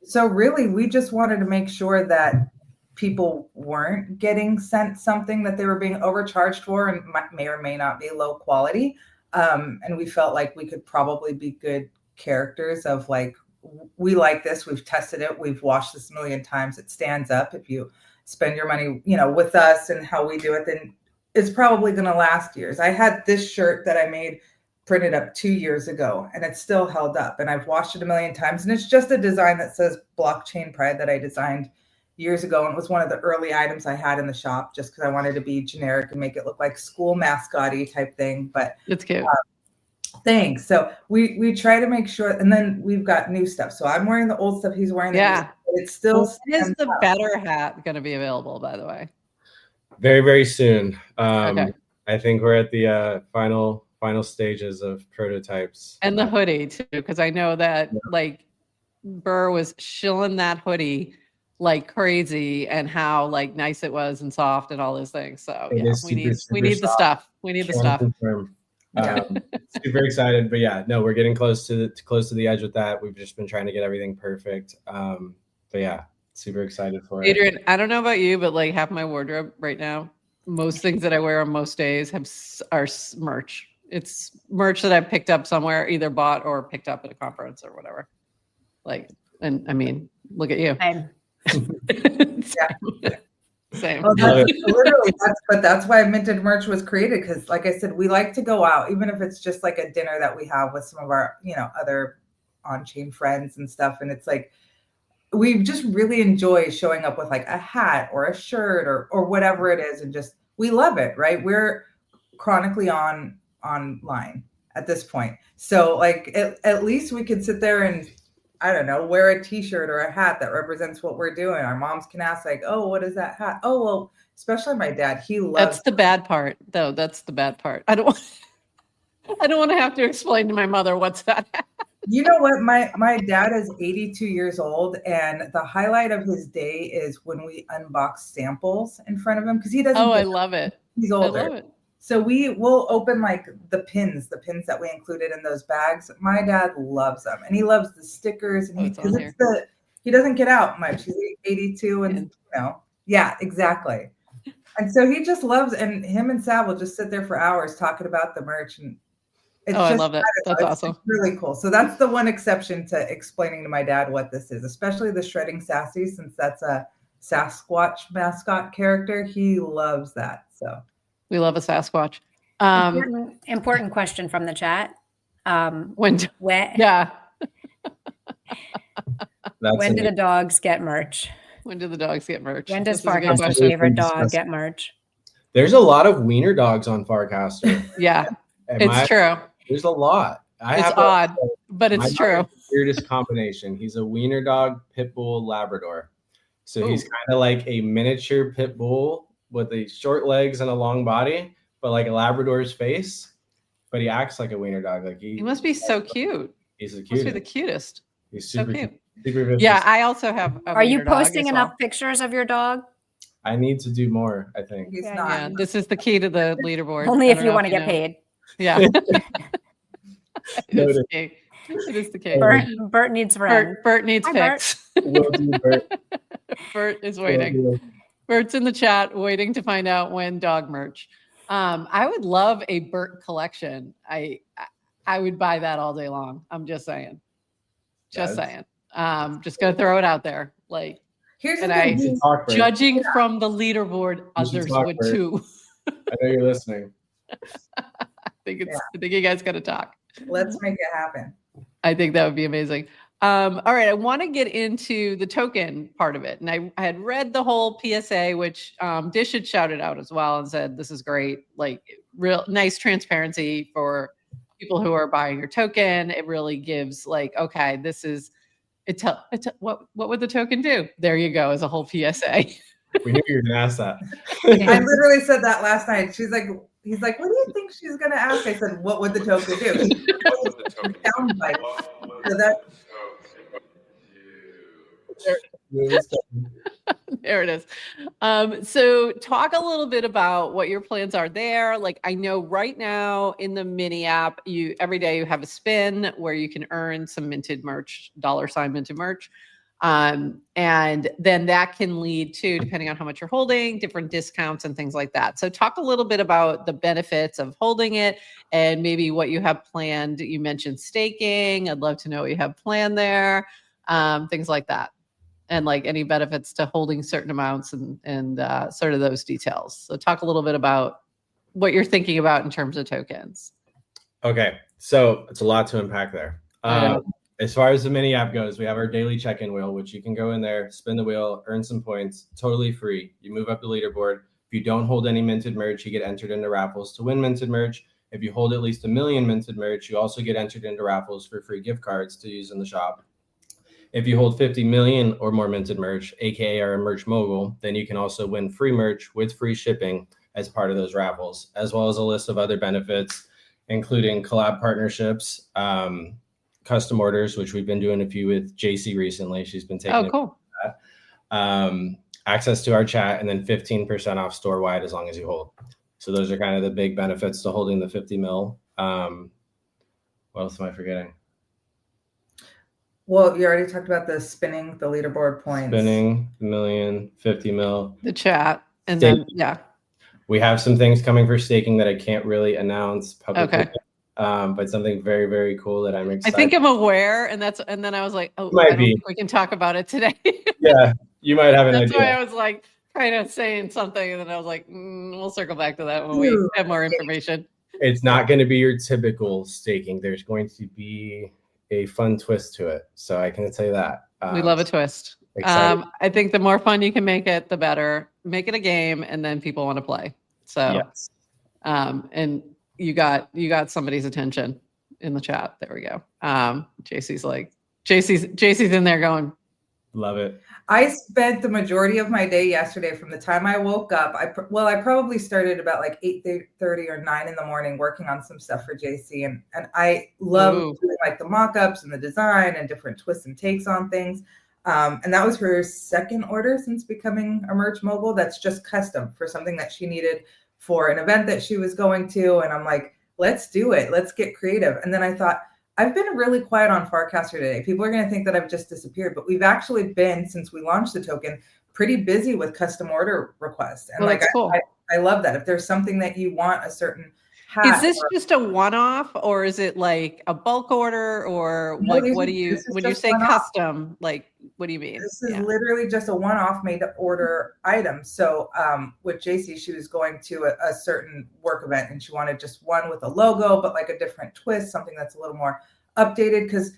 So really, we just wanted to make sure that people weren't getting sent something that they were being overcharged for and may or may not be low quality. And we felt like we could probably be good characters of like, we like this, we've tested it, we've watched this a million times, it stands up. If you spend your money, with us and how we do it, then it's probably going to last years. I had this shirt that I made printed up 2 years ago, and it's still held up, and I've washed it a million times, and it's just a design that says Blockchain Pride that I designed years ago, and it was one of the early items I had in the shop, just because I wanted to be generic and make it look like school mascot-y type thing. But it's cute. Thanks. So we try to make sure, and then we've got new stuff. So I'm wearing the old stuff, he's wearing the new stuff. It's still. When is the better hat going to be available, by the way? Very, very soon. Okay. I think we're at the final stages of prototypes. And the hoodie too, because I know that like Burr was shilling that hoodie like crazy, and how like nice it was and soft and all those things. So we need the stuff. We need the stuff. Super excited, but yeah, no, we're getting close to the edge with that. We've just been trying to get everything perfect. But yeah, super excited for it. Adrian, I don't know about you, but like half my wardrobe right now, most things that I wear on most days are merch. It's merch that I picked up somewhere, either bought or picked up at a conference or whatever. Like And I mean, look at you. Same. Oh, that's why Minted Merch was created. Because like I said, we like to go out, even if it's just like a dinner that we have with some of our, other on-chain friends and stuff. And it's like, we just really enjoy showing up with like a hat or a shirt or whatever it is. And just, we love it, right? We're chronically online at this point. So like, at least we could sit there and, I don't know, wear a t-shirt or a hat that represents what we're doing. Our moms can ask like, oh, what is that hat? Oh, well, especially my dad, he loves. That's the bad part though. That's the bad part. I don't want to have to explain to my mother what's that hat. You know what? My dad is 82 years old, and the highlight of his day is when we unbox samples in front of him, because he doesn't. Oh, I love it. He's older. I love it. So we will open like the pins that we included in those bags. My dad loves them, and he loves the stickers. And he doesn't get out much. He's 82, and yeah, exactly. And so he just loves, and him and Sav will just sit there for hours talking about the merch. And it's I love that. That's awesome. It's really cool. So that's the one exception to explaining to my dad what this is, especially the Shredding Sassy, since that's a Sasquatch mascot character. He loves that. So. We love a Sasquatch. Important question from the chat. When do the dogs get merch? When do the dogs get merch? When does Farcaster's favorite dog get merch? There's a lot of wiener dogs on Farcaster. Yeah, it's true. There's a lot. It's odd, but it's true. Weirdest combination. He's a wiener dog, pit bull, Labrador. So he's kind of like a miniature pit bull with the short legs and a long body, but like a Labrador's face. But he acts like a wiener dog. Like he must be so cute. He's the cutest. Must be the cutest. He's super cute. Super yeah, I also have. Are you posting enough pictures of your dog? I need to do more, I think. Yeah, this is the key to the leaderboard. Only if you want to get paid. Yeah. It is the case. Bert needs friends. Bert needs pics. Bert is waiting. Bert's in the chat waiting to find out when dog merch. I would love a Bert collection. I would buy that all day long. I'm just saying. Just saying. Just gonna throw it out there. Like, judging from the leaderboard, others would too. I know you're listening. I think you guys got to talk. Let's make it happen. I think that would be amazing. All right, I want to get into the token part of it. And I had read the whole PSA, which Dish had shouted out as well and said, this is great, like real nice transparency for people who are buying your token. It really gives like, okay, this is, what would the token do? There you go, as a whole PSA. We knew you were going to ask that. I literally said that last night. He's like, what do you think she's going to ask? I said, what would the token do? What would the token sound like? So that. There it is. So talk a little bit about what your plans are there. Like, I know right now in the mini app, every day you have a spin where you can earn some minted merch, $ minted merch. And then that can lead to, depending on how much you're holding, different discounts and things like that. So talk a little bit about the benefits of holding it and maybe what you have planned. You mentioned staking. I'd love to know what you have planned there, things like that. And like any benefits to holding certain amounts and sort of those details. So talk a little bit about what you're thinking about in terms of tokens. Okay. So it's a lot to unpack there. As far as the mini app goes, we have our daily check-in wheel, which you can go in there, spin the wheel, earn some points, totally free. You move up the leaderboard. If you don't hold any minted merch, you get entered into raffles to win minted merch. If you hold at least 1 million minted merch, you also get entered into raffles for free gift cards to use in the shop. If you hold 50 million or more minted merch, aka our merch mogul, then you can also win free merch with free shipping as part of those raffles, as well as a list of other benefits, including collab partnerships, custom orders, which we've been doing a few with JC recently. She's been taking cool. That. Access to our chat, and then 15% off store wide as long as you hold. So those are kind of the big benefits to holding the 50 mil. What else am I forgetting? Well, you already talked about the spinning, the leaderboard points. Spinning, 1 million, 50 mil. The chat. And staking. Then, yeah. We have some things coming for staking that I can't really announce publicly. Okay. but something very, very cool that I'm excited. I think I'm aware, and then I was like, oh, Might I don't be. think we can talk about it today. Yeah, you might have an idea. That's why I was like kind of saying something, and then I was like, we'll circle back to that when we have more information. It's not going to be your typical staking. There's going to be a fun twist to it. So I can tell you that. We love a twist. I think the more fun you can make it, the better. Make it a game, and then people want to play. So, yes. And you got somebody's attention in the chat. There we go. JC's in there going, love it. I spent the majority of my day yesterday from the time I woke up. I probably started about like 8:30 or 9 in the morning working on some stuff for JC. And I love doing like the mock-ups and the design and different twists and takes on things. And that was her second order since becoming a Merch Mogul. That's just custom for something that she needed for an event that she was going to. And I'm like, let's do it. Let's get creative. And then I thought, I've been really quiet on Farcaster today. People are going to think that I've just disappeared, but we've actually been, since we launched the token, pretty busy with custom order requests. And that's cool. I love that. If there's something that you want, a certain hat. Is this just a one-off, or is it like a bulk order, or like what do you, when you say custom, like what do you mean? This is literally just a one-off made to order item. So with JC, she was going to a certain work event and she wanted just one with a logo, but like a different twist, something that's a little more updated, because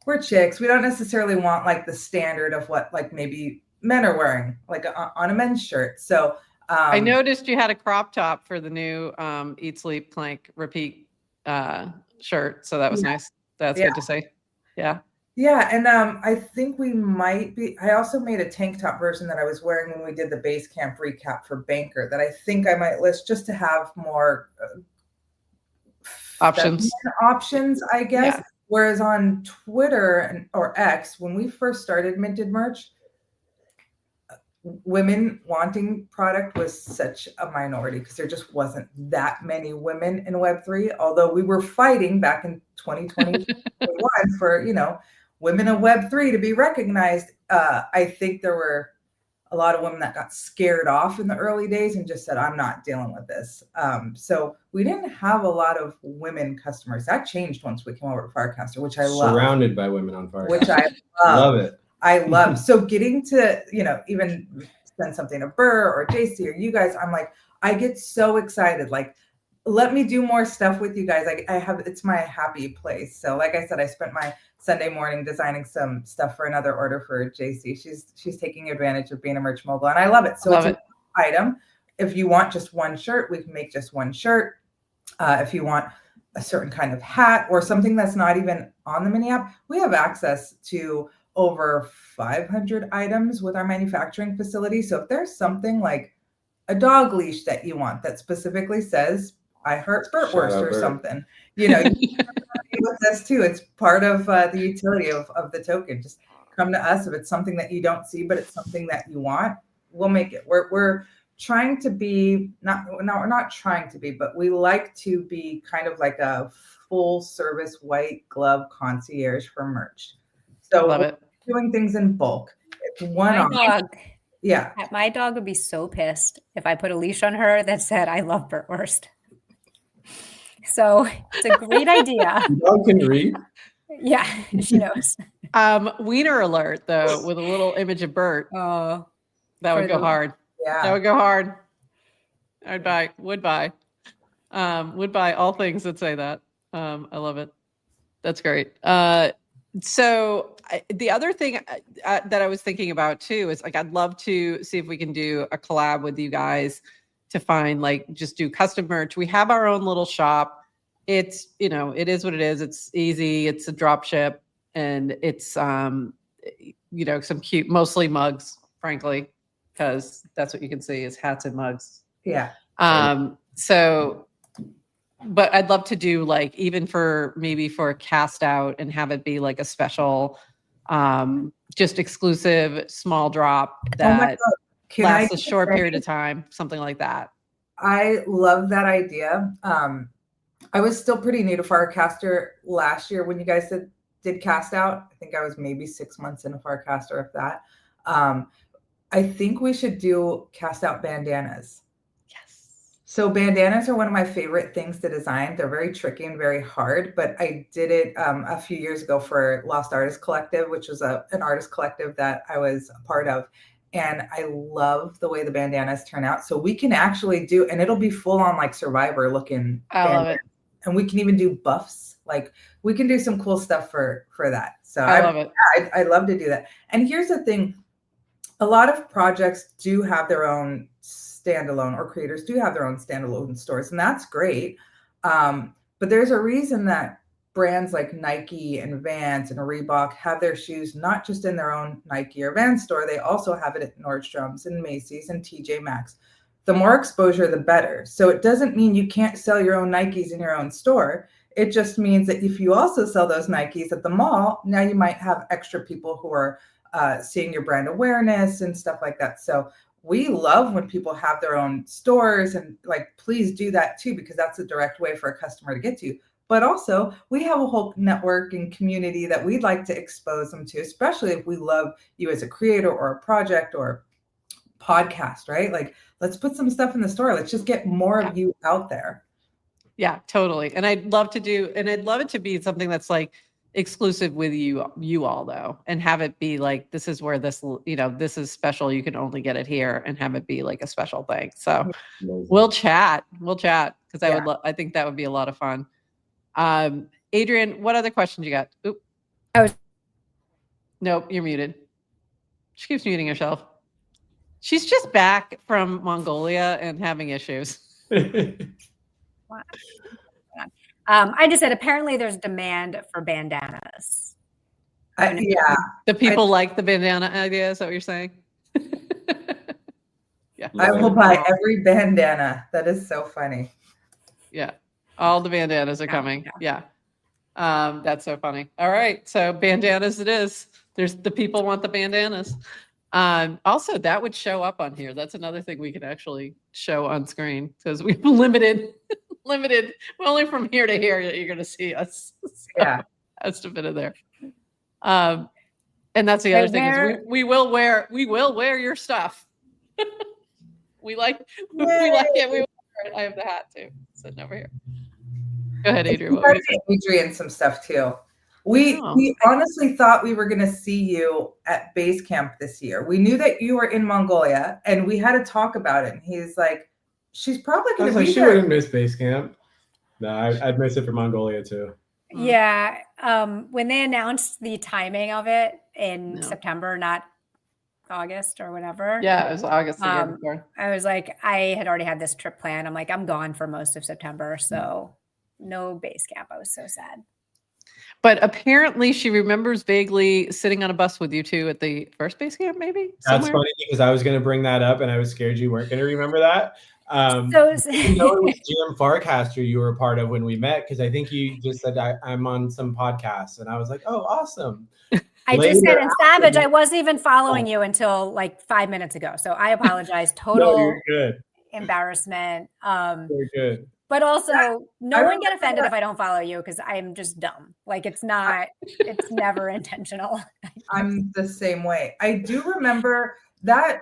we're chicks. We don't necessarily want like the standard of what like maybe men are wearing, like on a men's shirt. So I noticed you had a crop top for the new Eat, Sleep, Clank, Repeat shirt. So that was nice. That's good to see. Yeah. Yeah. And I think we might be, I also made a tank top version that I was wearing when we did the base camp recap for Banker that I think I might list just to have more options, I guess. Yeah. Whereas on Twitter or X, when we first started Minted Merch, women wanting product was such a minority because there just wasn't that many women in Web3, although we were fighting back in 2021 for, women in Web3 to be recognized. I think there were a lot of women that got scared off in the early days and just said, I'm not dealing with this. So we didn't have a lot of women customers. That changed once we came over to Farcaster, which I love. Surrounded by women on Farcaster. Which I love it. I love. So getting to, even send something to Burr or JC or you guys, I'm like, I get so excited. Like, let me do more stuff with you guys. It's my happy place. So like I said, I spent my Sunday morning designing some stuff for another order for JC. She's taking advantage of being a Merch Mogul and I love it. So it's an item. If you want just one shirt, we can make just one shirt. If you want a certain kind of hat or something that's not even on the mini app, we have access to over 500 items with our manufacturing facility. So if there's something like a dog leash that you want that specifically says, I heart Burtwurst or something, you can with us too. It's part of the utility of the token. Just come to us. If it's something that you don't see, but it's something that you want, we'll make it. We're trying to be, we're not trying to be, but we like to be kind of like a full service white glove concierge for merch. So love it. Doing things in bulk. It's one My dog would be so pissed if I put a leash on her that said, I love Burtwurst. So it's a great idea. Your dog can read? Yeah, she knows. Wiener alert, though, with a little image of Bert. Oh, that would go hard. Yeah. That would go hard. Would buy all things that say that. I love it. That's great. So the other thing that I was thinking about too is like, I'd love to see if we can do a collab with you guys to find just do custom merch. We have our own little shop. It's, it is what it is. It's easy. It's a drop ship and it's, some cute, mostly mugs, frankly, because that's what you can see is hats and mugs. Yeah. But I'd love to do even for a cast out and have it be like a special, just exclusive small drop that lasts a short period of time, something like that. I love that idea. I was still pretty new to Farcaster last year when you guys did cast out. I think I was maybe 6 months into Farcaster, if that. I think we should do cast out bandanas. Yes. So bandanas are one of my favorite things to design. They're very tricky and very hard, but I did it a few years ago for Lost Artist Collective, which was an artist collective that I was a part of. And I love the way the bandanas turn out. So we can actually do, and it'll be full on like Survivor looking. I love it. And we can even do buffs. Like we can do some cool stuff for that. So I love it. I'd love to do that. And here's the thing. A lot of projects do have their own standalone, or creators do have their own standalone stores, and that's great. But there's a reason that brands like Nike and Vans and Reebok have their shoes not just in their own Nike or Vans store, they also have it at Nordstrom's and Macy's and TJ Maxx. The more exposure, the better. So it doesn't mean you can't sell your own Nikes in your own store. It just means that if you also sell those Nikes at the mall, now you might have extra people who are seeing your brand awareness and stuff like that. So we love when people have their own stores, and like, please do that too, because that's a direct way for a customer to get to you. But also we have a whole network and community that we'd like to expose them to, especially if we love you as a creator or a project or podcast, right? Like, let's put some stuff in the store. Let's just get more of you out there. Yeah, totally. And I'd love it to be something that's like exclusive with you all though, and have it be like, this is where this is special, you can only get it here, and have it be like a special thing. So we'll chat because I think that would be a lot of fun. Adrian, what other questions you got? Oop. Nope, you're muted. She keeps muting herself. She's just back from Mongolia and having issues. Wow. I just said, apparently there's demand for bandanas. The people like the bandana idea. Is that what you're saying? Yeah. I will buy every bandana. That is so funny. Yeah. All the bandanas are coming. Yeah. That's so funny. All right. So bandanas it is. The people want the bandanas. Also, that would show up on here. That's another thing we can actually show on screen, because we've limited only from here to here that you're going to see us. So yeah, that's a bit of there. And that's the other thing is we will wear your stuff. we like it. We wear it. I have the hat too, sitting over here. Go ahead, Adrian. Adrian, some stuff too. We honestly thought we were going to see you at base camp this year. We knew that you were in Mongolia, and we had to talk about it. And he's like, she's probably going to be there. She wouldn't miss base camp. No, I'd miss it for Mongolia too. Yeah. When they announced the timing of it in September, not August or whatever. Yeah, it was August the year before. I was like, I had already had this trip planned. I'm like, I'm gone for most of September. So no base camp. I was so sad. But apparently she remembers vaguely sitting on a bus with you two at the first base camp, maybe? That's funny, because I was going to bring that up and I was scared you weren't going to remember that. It was GM Farcaster you were a part of when we met, because I think you just said, I'm on some podcast. And I was like, oh, awesome. I just said, and Savage, I wasn't even following you until like 5 minutes ago. So I apologize. Total you're good. Embarrassment. You're good. But also, no one get offended if I don't follow you, because I'm just dumb. Like, it's never intentional. I'm the same way. I do remember that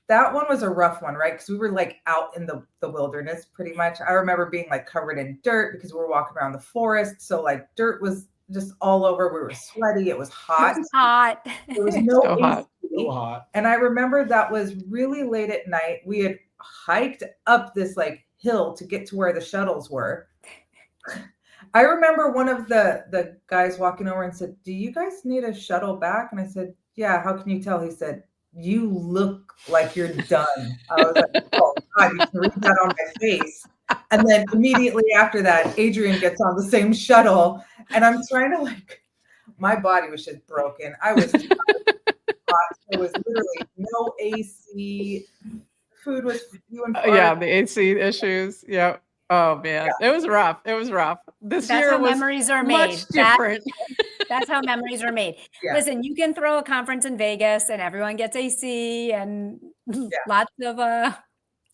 one was a rough one, right? Because we were like out in the wilderness pretty much. I remember being like covered in dirt because we were walking around the forest. So like dirt was just all over. We were sweaty. It was hot. It was hot. There was no so hot. And I remember that was really late at night. We had hiked up this like hill to get to where the shuttles were. I remember one of the guys walking over and said, do you guys need a shuttle back? And I said, yeah, how can you tell? He said, you look like you're done. I was like, oh God, you can read that on my face. And then immediately after that, Adrian gets on the same shuttle, and I'm trying to my body was just broken. I was hot. There was literally no AC. Food was few and far. Yeah, the AC issues. Yeah. Oh man, It was rough. That's year was memories are made. Much different. That's how memories are made. Yeah. Listen, you can throw a conference in Vegas and everyone gets AC and lots of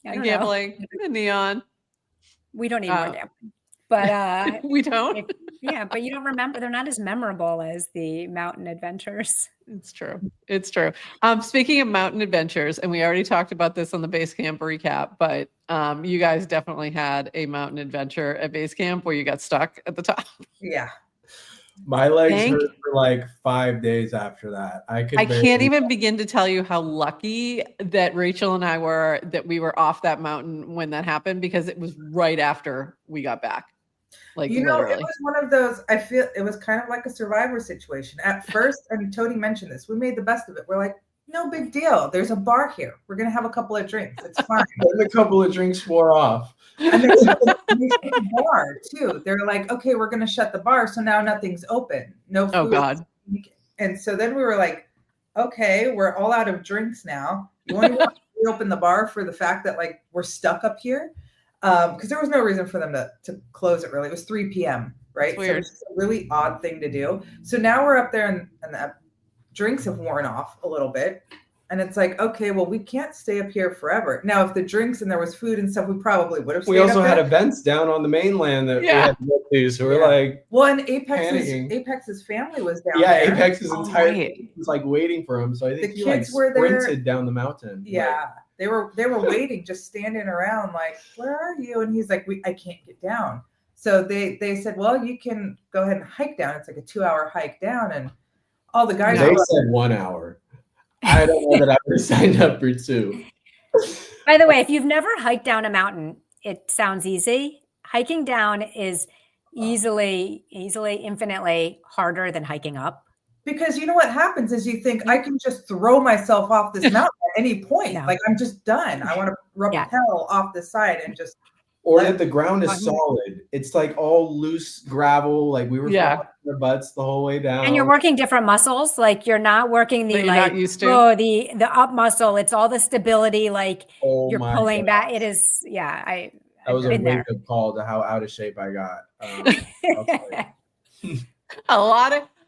gambling, the neon. We don't need more gambling. But we don't. Yeah, but you don't remember. They're not as memorable as the mountain adventures. It's true. It's true. Speaking of mountain adventures, and we already talked about this on the base camp recap, but you guys definitely had a mountain adventure at base camp where you got stuck at the top. Yeah. My legs hurt for like 5 days after that. I can't even begin to tell you how lucky that Rachel and I were that we were off that mountain when that happened, because it was right after we got back. Like, it was one of those, I feel it was kind of like a Survivor situation at first. And Tony mentioned this, we made the best of it. We're like, no big deal. There's a bar here. We're going to have a couple of drinks. It's fine. And a couple of drinks wore off. And they shut the bar too. They're like, okay, we're going to shut the bar. So now nothing's open. No food. Oh God. And so then we were like, okay, we're all out of drinks now. You want to reopen the bar for the fact that like we're stuck up here? Because there was no reason for them to close it really. It was 3 p.m., right? That's weird. So it's a really odd thing to do. So now we're up there and the drinks have worn off a little bit. And it's like, okay, well, we can't stay up here forever. Now, if the drinks and there was food and stuff, we probably would have stayed. We also had events down on the mainland that we had to go to. So we're like, well, and Apex's family was down there. there. Apex's entire team was like waiting for him. So I think the kids were sprinted down the mountain. Yeah. They were waiting, just standing around like, where are you? And he's like, I can't get down. So they said, well, you can go ahead and hike down. It's like a 2-hour hike down. And all the guys. They said 1 hour. I don't know that I would have signed up for 2. By the way, if you've never hiked down a mountain, it sounds easy. Hiking down is easily, infinitely harder than hiking up. Because you know what happens is you think I can just throw myself off this mountain at any point. No. Like I'm just done. I want to rappel off the side and just. Or that the ground is solid. It's like all loose gravel. Like we were falling on our butts the whole way down. And you're working different muscles. Like you're not working the not used to. the up muscle. It's all the stability. Like you're pulling back. It is. Yeah. That was a wake up call to how out of shape I got.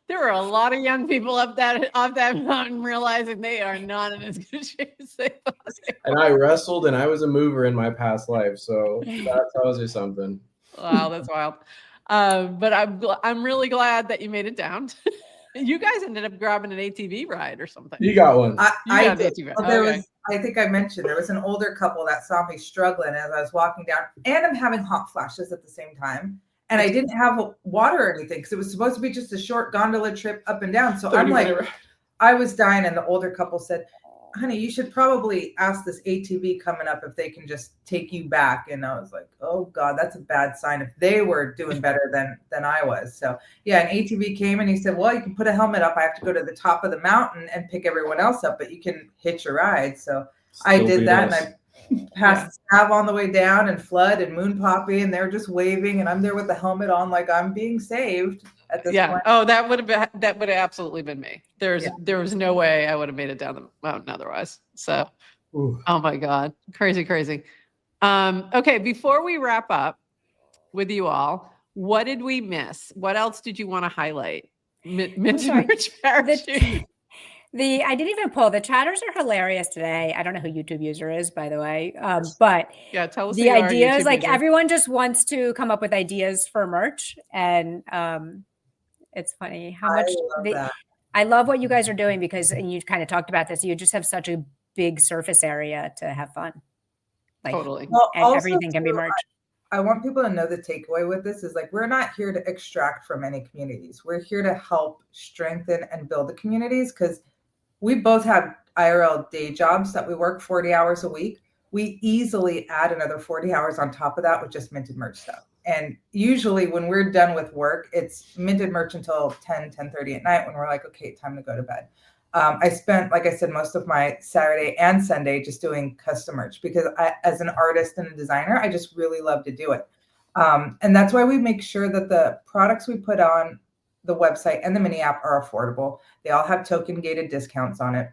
There were a lot of young people off that mountain realizing they are not in as good shape as they thought they were. And I wrestled and I was a mover in my past life. So that tells you something. Wow, that's wild. But I'm really glad that you made it down. You guys ended up grabbing an ATV ride or something. You got one. I did. I think I mentioned there was an older couple that saw me struggling as I was walking down, and I'm having hot flashes at the same time. And I didn't have water or anything because it was supposed to be just a short gondola trip up and down. So I'm like, I was dying. And the older couple said, honey, you should probably ask this ATV coming up if they can just take you back. And I was like, oh God, that's a bad sign if they were doing better than I was. So yeah, an ATV came and he said, well, you can put a helmet up. I have to go to the top of the mountain and pick everyone else up, but you can hitch a ride. So I did that. And I passed Sav on the way down and Flood and Moon Poppy, and they're just waving, and I'm there with the helmet on like I'm being saved at this point. Oh, that would have absolutely been me. There was no way I would have made it down the mountain otherwise. So, Oh my God, crazy. Okay, before we wrap up with you all, what did we miss? What else did you want to highlight? Merch parachute. I didn't even pull. The chatters are hilarious today. I don't know who YouTube user is, by the way. But yeah, tell us the ideas. Like everyone just wants to come up with ideas for merch, and it's funny how much I love what you guys are doing because, and you kind of talked about this. You just have such a big surface area to have fun. Like, totally, and everything can be merch. I want people to know the takeaway with this is like, we're not here to extract from any communities. We're here to help strengthen and build the communities because we both have IRL day jobs that we work 40 hours a week. We easily add another 40 hours on top of that with just minted merch stuff. And usually when we're done with work, it's minted merch until 10:30 at night when we're like, okay, time to go to bed. I spent, like I said, most of my Saturday and Sunday just doing custom merch because as an artist and a designer, I just really love to do it. And that's why we make sure that the products we put on the website and the mini app are affordable. They all have token gated discounts on it.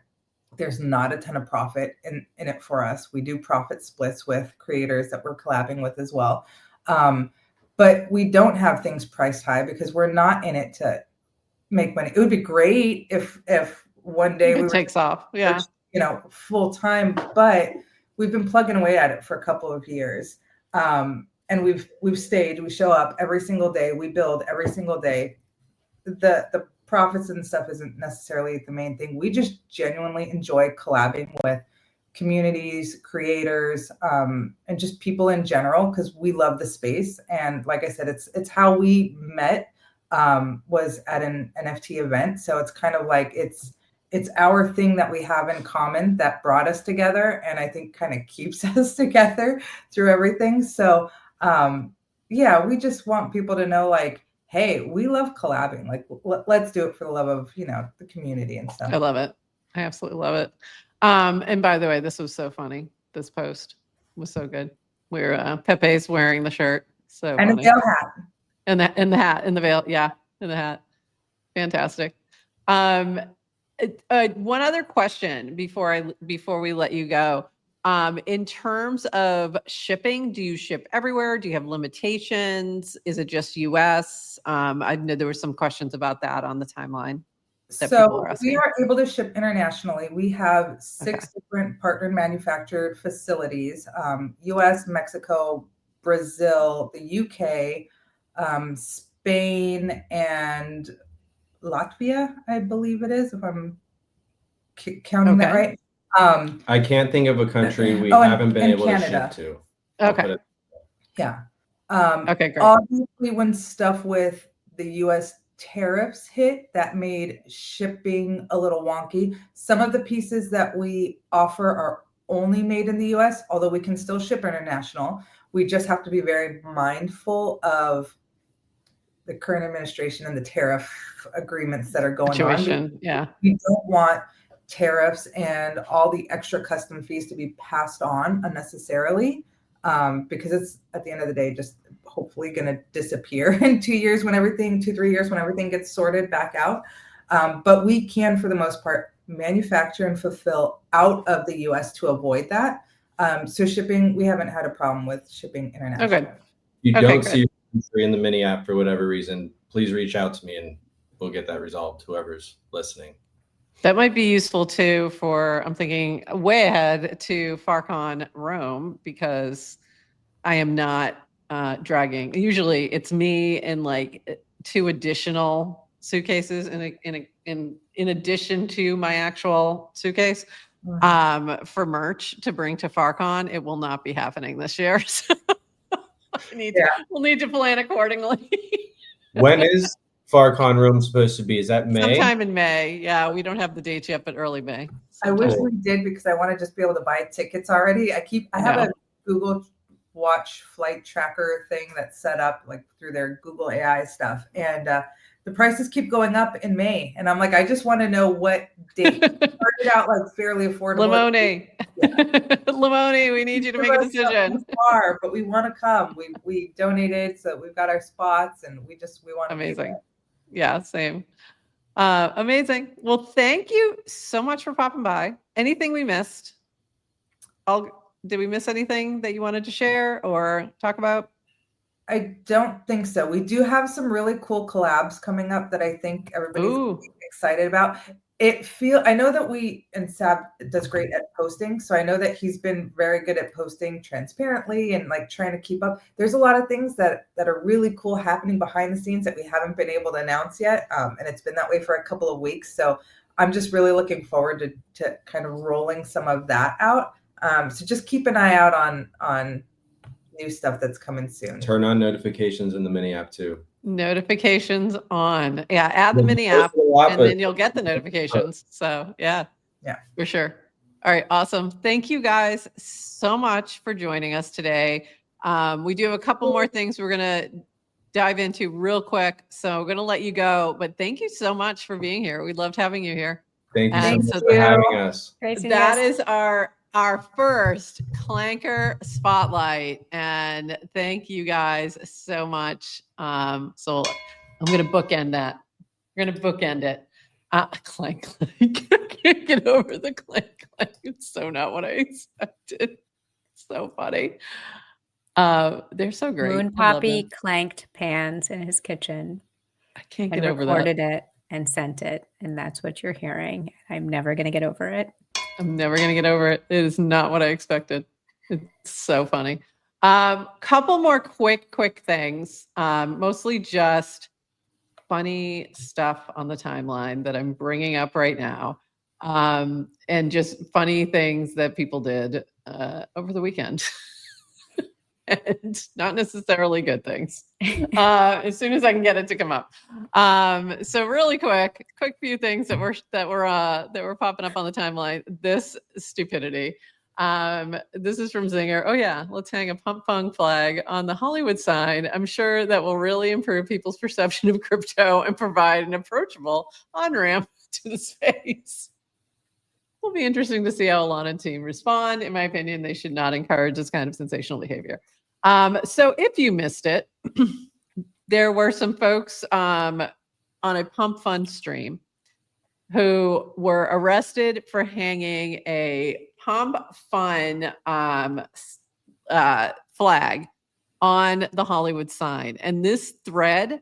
There's not a ton of profit in it for us. We do profit splits with creators that we're collabing with as well. But we don't have things priced high because we're not in it to make money. It would be great if one day it takes off. Yeah. Full time, but we've been plugging away at it for a couple of years. and we've stayed. We show up every single day. We build every single day. The profits and stuff isn't necessarily the main thing. We just genuinely enjoy collabing with communities, creators, and just people in general, because we love the space. And like I said, it's how we met, was at an NFT event. So it's kind of like it's our thing that we have in common that brought us together, and I think kind of keeps us together through everything. So yeah, we just want people to know, like, hey, we love collabing. Like, let's do it for the love of, the community and stuff. I love it. I absolutely love it. And by the way, this was so funny. This post was so good. We're Pepe's wearing the shirt. So and funny. a veil hat. And the hat, and the veil. Yeah, in the hat. Fantastic. One other question before we let you go. In terms of shipping, do you ship everywhere? Do you have limitations? Is it just US? I know there were some questions about that on the timeline. So we are able to ship internationally. We have 6 different partner manufactured facilities, US, Mexico, Brazil, the UK, Spain, and Latvia, I believe it is, if I'm counting that right. I can't think of a country we haven't been able Canada. to ship to. Okay. Yeah. Okay, great. Obviously, when stuff with the US tariffs hit, that made shipping a little wonky. Some of the pieces that we offer are only made in the US, although we can still ship international. We just have to be very mindful of the current administration and the tariff agreements that are going on. Yeah. We don't want tariffs and all the extra custom fees to be passed on unnecessarily, because it's, at the end of the day, just hopefully going to disappear in 2 years when 2-3 years when everything gets sorted back out. But we can, for the most part, manufacture and fulfill out of the US to avoid that. So shipping, we haven't had a problem with shipping internationally. Okay. You don't see your country in the mini app for whatever reason, please reach out to me and we'll get that resolved, whoever's listening. That might be useful too for, I'm thinking way ahead to FarCon Rome, because I am not dragging. Usually it's me and like 2 additional suitcases in addition to my actual suitcase for merch to bring to FarCon. It will not be happening this year. So we'll need to plan accordingly. When is FarCon Rome supposed to be? Is that May? Sometime in May. Yeah, we don't have the dates yet, but early May. I wish we did, because I want to just be able to buy tickets already. I have a Google Watch flight tracker thing that's set up like through their Google AI stuff, and the prices keep going up in May, and I'm like, I just want to know what date. It started out like fairly affordable. Limone, Limone, we need you to make a decision. Far, but we want to come. We donated, so we've got our spots, and we want to. Amazing. Yeah, same. Amazing. Well, thank you so much for popping by. Anything we missed? Did we miss anything that you wanted to share or talk about? I don't think so. We do have some really cool collabs coming up that I think everybody's excited about. I know that Sab does great at posting. So I know that he's been very good at posting transparently and like trying to keep up. There's a lot of things that are really cool happening behind the scenes that we haven't been able to announce yet. And it's been that way for a couple of weeks. So I'm just really looking forward to kind of rolling some of that out. So just keep an eye out on new stuff that's coming soon. Turn on notifications in the mini app too. Notifications on. Yeah, add the mini app and then you'll get the notifications. So yeah, for sure. All right, awesome. Thank you guys so much for joining us today. We do have a couple more things we're going to dive into real quick. So we're going to let you go, but thank you so much for being here. We loved having you here. Thank you so much for having us. That is our first Clanker Spotlight. And thank you guys so much. So I'm going to bookend that. We're going to bookend it. Clank, clank. I can't get over the clank, clank. It's so not what I expected. So funny. They're so great. Moon Poppy clanked pans in his kitchen. I can't get over that. Recorded it and sent it. And that's what you're hearing. I'm never going to get over it. I'm never going to get over it. It is not what I expected. It's so funny. Couple more quick things. Mostly just funny stuff on the timeline that I'm bringing up right now. And just funny things that people did over the weekend. And not necessarily good things. As soon as I can get it to come up. So really quick few things that were popping up on the timeline. This stupidity. This is from Zinger. Oh yeah, let's hang a pump fung flag on the Hollywood sign. I'm sure that will really improve people's perception of crypto and provide an approachable on-ramp to the space. It'll be interesting to see how Alana and team respond. In my opinion, they should not encourage this kind of sensational behavior. So if you missed it, there were some folks on a pump fund stream who were arrested for hanging a pump fun flag on the Hollywood sign. And this thread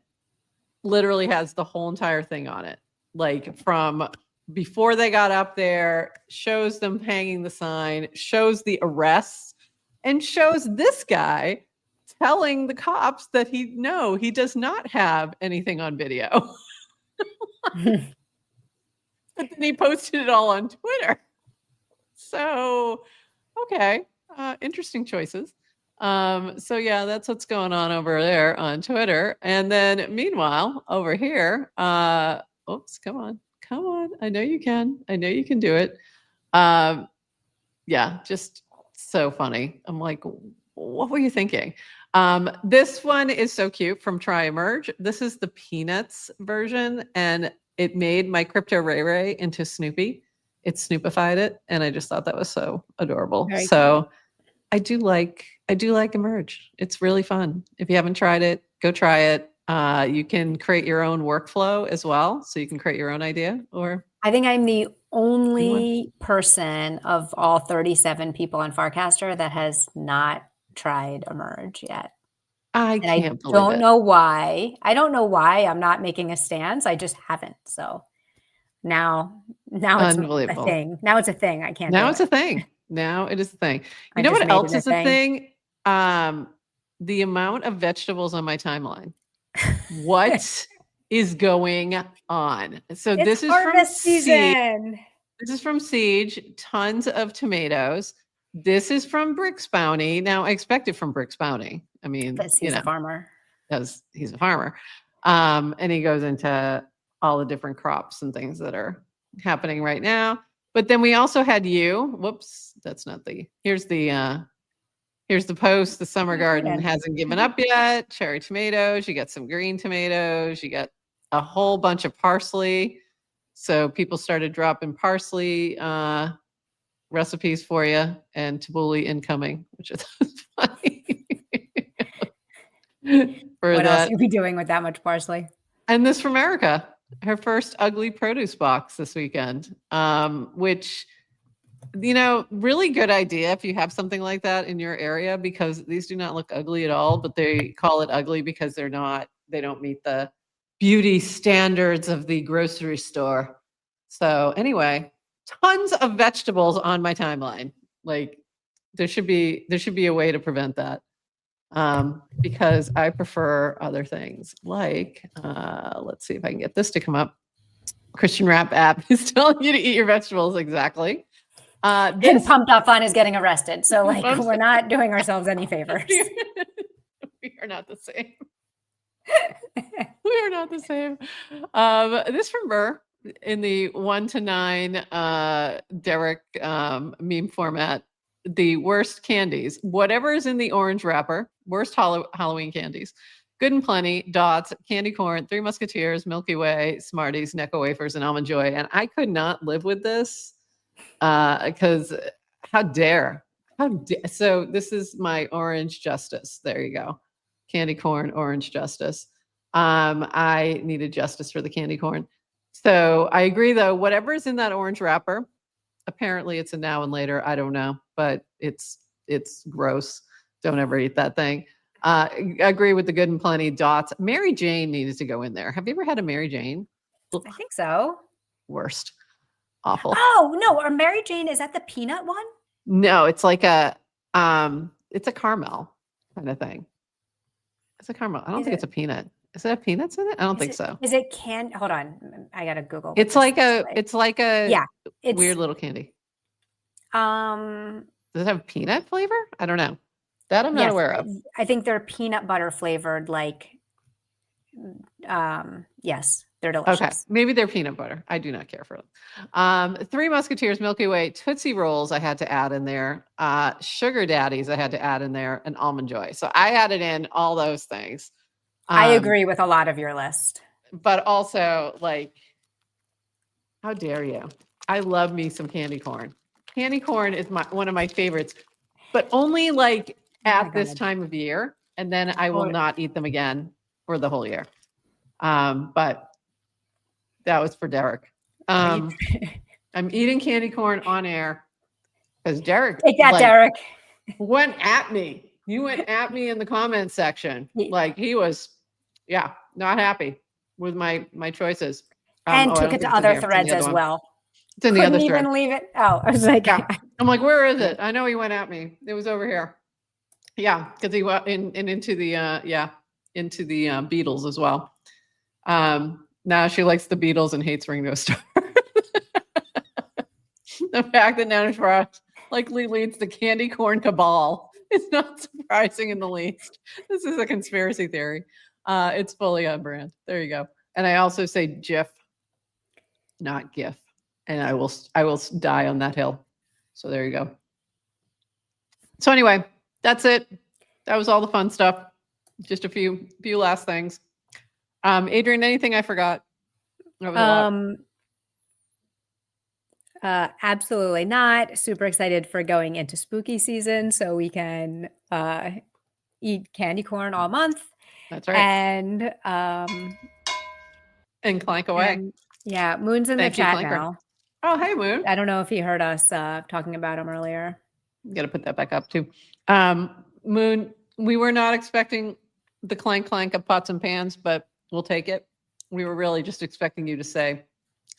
literally has the whole entire thing on it. Like from before they got up there, shows them hanging the sign, shows the arrests, and shows this guy telling the cops that he does not have anything on video. But then he posted it all on Twitter. So, okay, interesting choices. So yeah, that's what's going on over there on Twitter. And then meanwhile, over here, oops, come on. I know you can do it. Yeah, just so funny. I'm like, what were you thinking? This one is so cute from Try Emerge. This is the Peanuts version, and it made my Crypto Ray Ray into Snoopy. It Snoopified it, and I just thought that was so adorable. Very so cool. I do like Emerge. It's really fun. If you haven't tried it, go try it. You can create your own workflow as well. So you can create your own idea. Or I think I'm the only person of all 37 people on Farcaster that has not tried Emerge yet. I don't know why. I don't know why I'm not making a stance. I just haven't. So now it's a thing. Now it's a thing. I can't. Now it's a thing. Now it is a thing. You know what else is a thing? The amount of vegetables on my timeline. What is going on? So this is from season. This is from Siege. Tons of tomatoes. This is from Bricks Bounty. Now I expect it from Bricks Bounty. I mean, because he's a farmer. Because he's a farmer. And he goes into all the different crops and things that are happening right now. But then we also had you. Whoops, that's not the. Here's the post. The summer garden hasn't given up yet. Cherry tomatoes. You got some green tomatoes. You got a whole bunch of parsley. So people started dropping parsley recipes for you, and tabbouleh incoming, which is funny. What else are you be doing with that much parsley? And this from Erica, her first ugly produce box this weekend, which, really good idea if you have something like that in your area, because these do not look ugly at all, but they call it ugly because they don't meet the beauty standards of the grocery store. So anyway, tons of vegetables on my timeline. Like there should be a way to prevent that. Because I prefer other things like, let's see if I can get this to come up. Christian Rap app is telling you to eat your vegetables. Exactly. And Pumped Up Fun is getting arrested. So we're not doing ourselves any favors. We are not the same. We are not the same. This from Burr in the 1 to 9 Derek meme format. The worst candies, whatever is in the orange wrapper, worst Halloween candies, Good and Plenty, Dots, Candy Corn, Three Musketeers, Milky Way, Smarties, Necco Wafers, and Almond Joy. And I could not live with this because how dare. So this is my Orange Justice. There you go. Candy Corn, Orange Justice. I needed justice for the candy corn. So I agree, though, whatever is in that orange wrapper, apparently it's a now and later. I don't know, but it's gross. Don't ever eat that thing. Agree with the Good and Plenty. Dots. Mary Jane needed to go in there. Have you ever had a Mary Jane? I think so. Worst. Awful. Oh, no. Or Mary Jane, is that the peanut one? No, it's like it's a caramel. kind of thing. It's a caramel. I don't think it's a peanut. Is it have peanuts in it? I don't think so. Is it hold on. I gotta Google. It's like a it's weird little candy. Does it have peanut flavor? I don't know. That I'm not aware of. I think they're peanut butter flavored, yes, they're delicious. Okay, maybe they're peanut butter. I do not care for them. Three Musketeers, Milky Way, Tootsie Rolls I had to add in there. Sugar Daddies I had to add in there, and Almond Joy. So I added in all those things. I agree with a lot of your list. But also, how dare you? I love me some candy corn. Candy corn is one of my favorites, but only at this time of year. And then I will not eat them again for the whole year. But that was for Derek. I'm eating candy corn on air because Derek. Take that, Derek. Went at me. You went at me in the comments section. He was, not happy with my choices. And took it to other threads as well. It's in the other thread. Couldn't even leave it. Oh, I was like, I'm like, where is it? I know he went at me. It was over here. Yeah, because he went into the Beatles as well. Now she likes the Beatles and hates Ringo Starr. The fact that Nana Frost likely leads the candy corn cabal is not surprising in the least. This is a conspiracy theory. It's fully on brand. There you go. And I also say GIF, not GIF. And I will die on that hill. So there you go. So anyway, that's it. That was all the fun stuff. Just a few last things. Adrienne, anything I forgot? Absolutely not. Super excited for going into spooky season so we can eat candy corn all month. That's right. And clank away. Moon's in the chat now. Oh, hey, Moon. I don't know if he heard us talking about him earlier. Got to put that back up too. Moon, we were not expecting the clank of pots and pans, but we'll take it. We were really just expecting you to say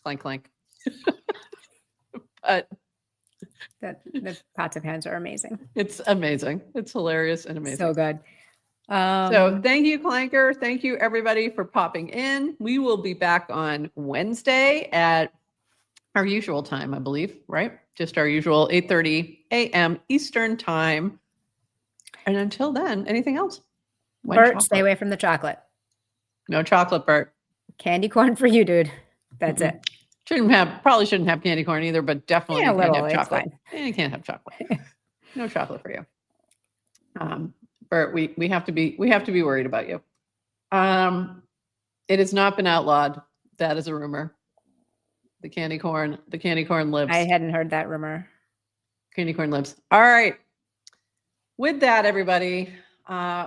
clank. But the pots and pans are amazing. It's amazing. It's hilarious and amazing. So good. So thank you, Clanker. Thank you, everybody, for popping in. We will be back on Wednesday at our usual time, I believe, right? Just our usual 8:30 a.m. Eastern time. And until then, anything else? Bert, stay away from the chocolate. No chocolate, Bert. Candy corn for you, dude. That's it. Probably shouldn't have candy corn either, but definitely you can't have chocolate. You can't have chocolate. No chocolate for you. Bert, we have to be worried about you. It has not been outlawed. That is a rumor. The candy corn lives. I hadn't heard that rumor. Candy corn lives. All right. With that, everybody,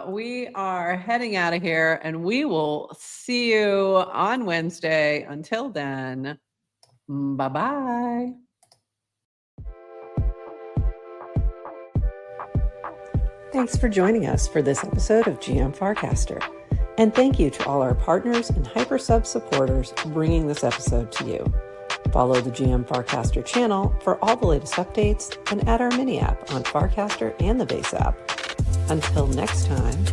we are heading out of here, and we will see you on Wednesday. Until then, bye-bye. Thanks for joining us for this episode of GM Farcaster. And thank you to all our partners and HyperSub supporters bringing this episode to you. Follow the GM Farcaster channel for all the latest updates and add our mini app on Farcaster and the base app. Until next time,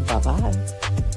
bye-bye.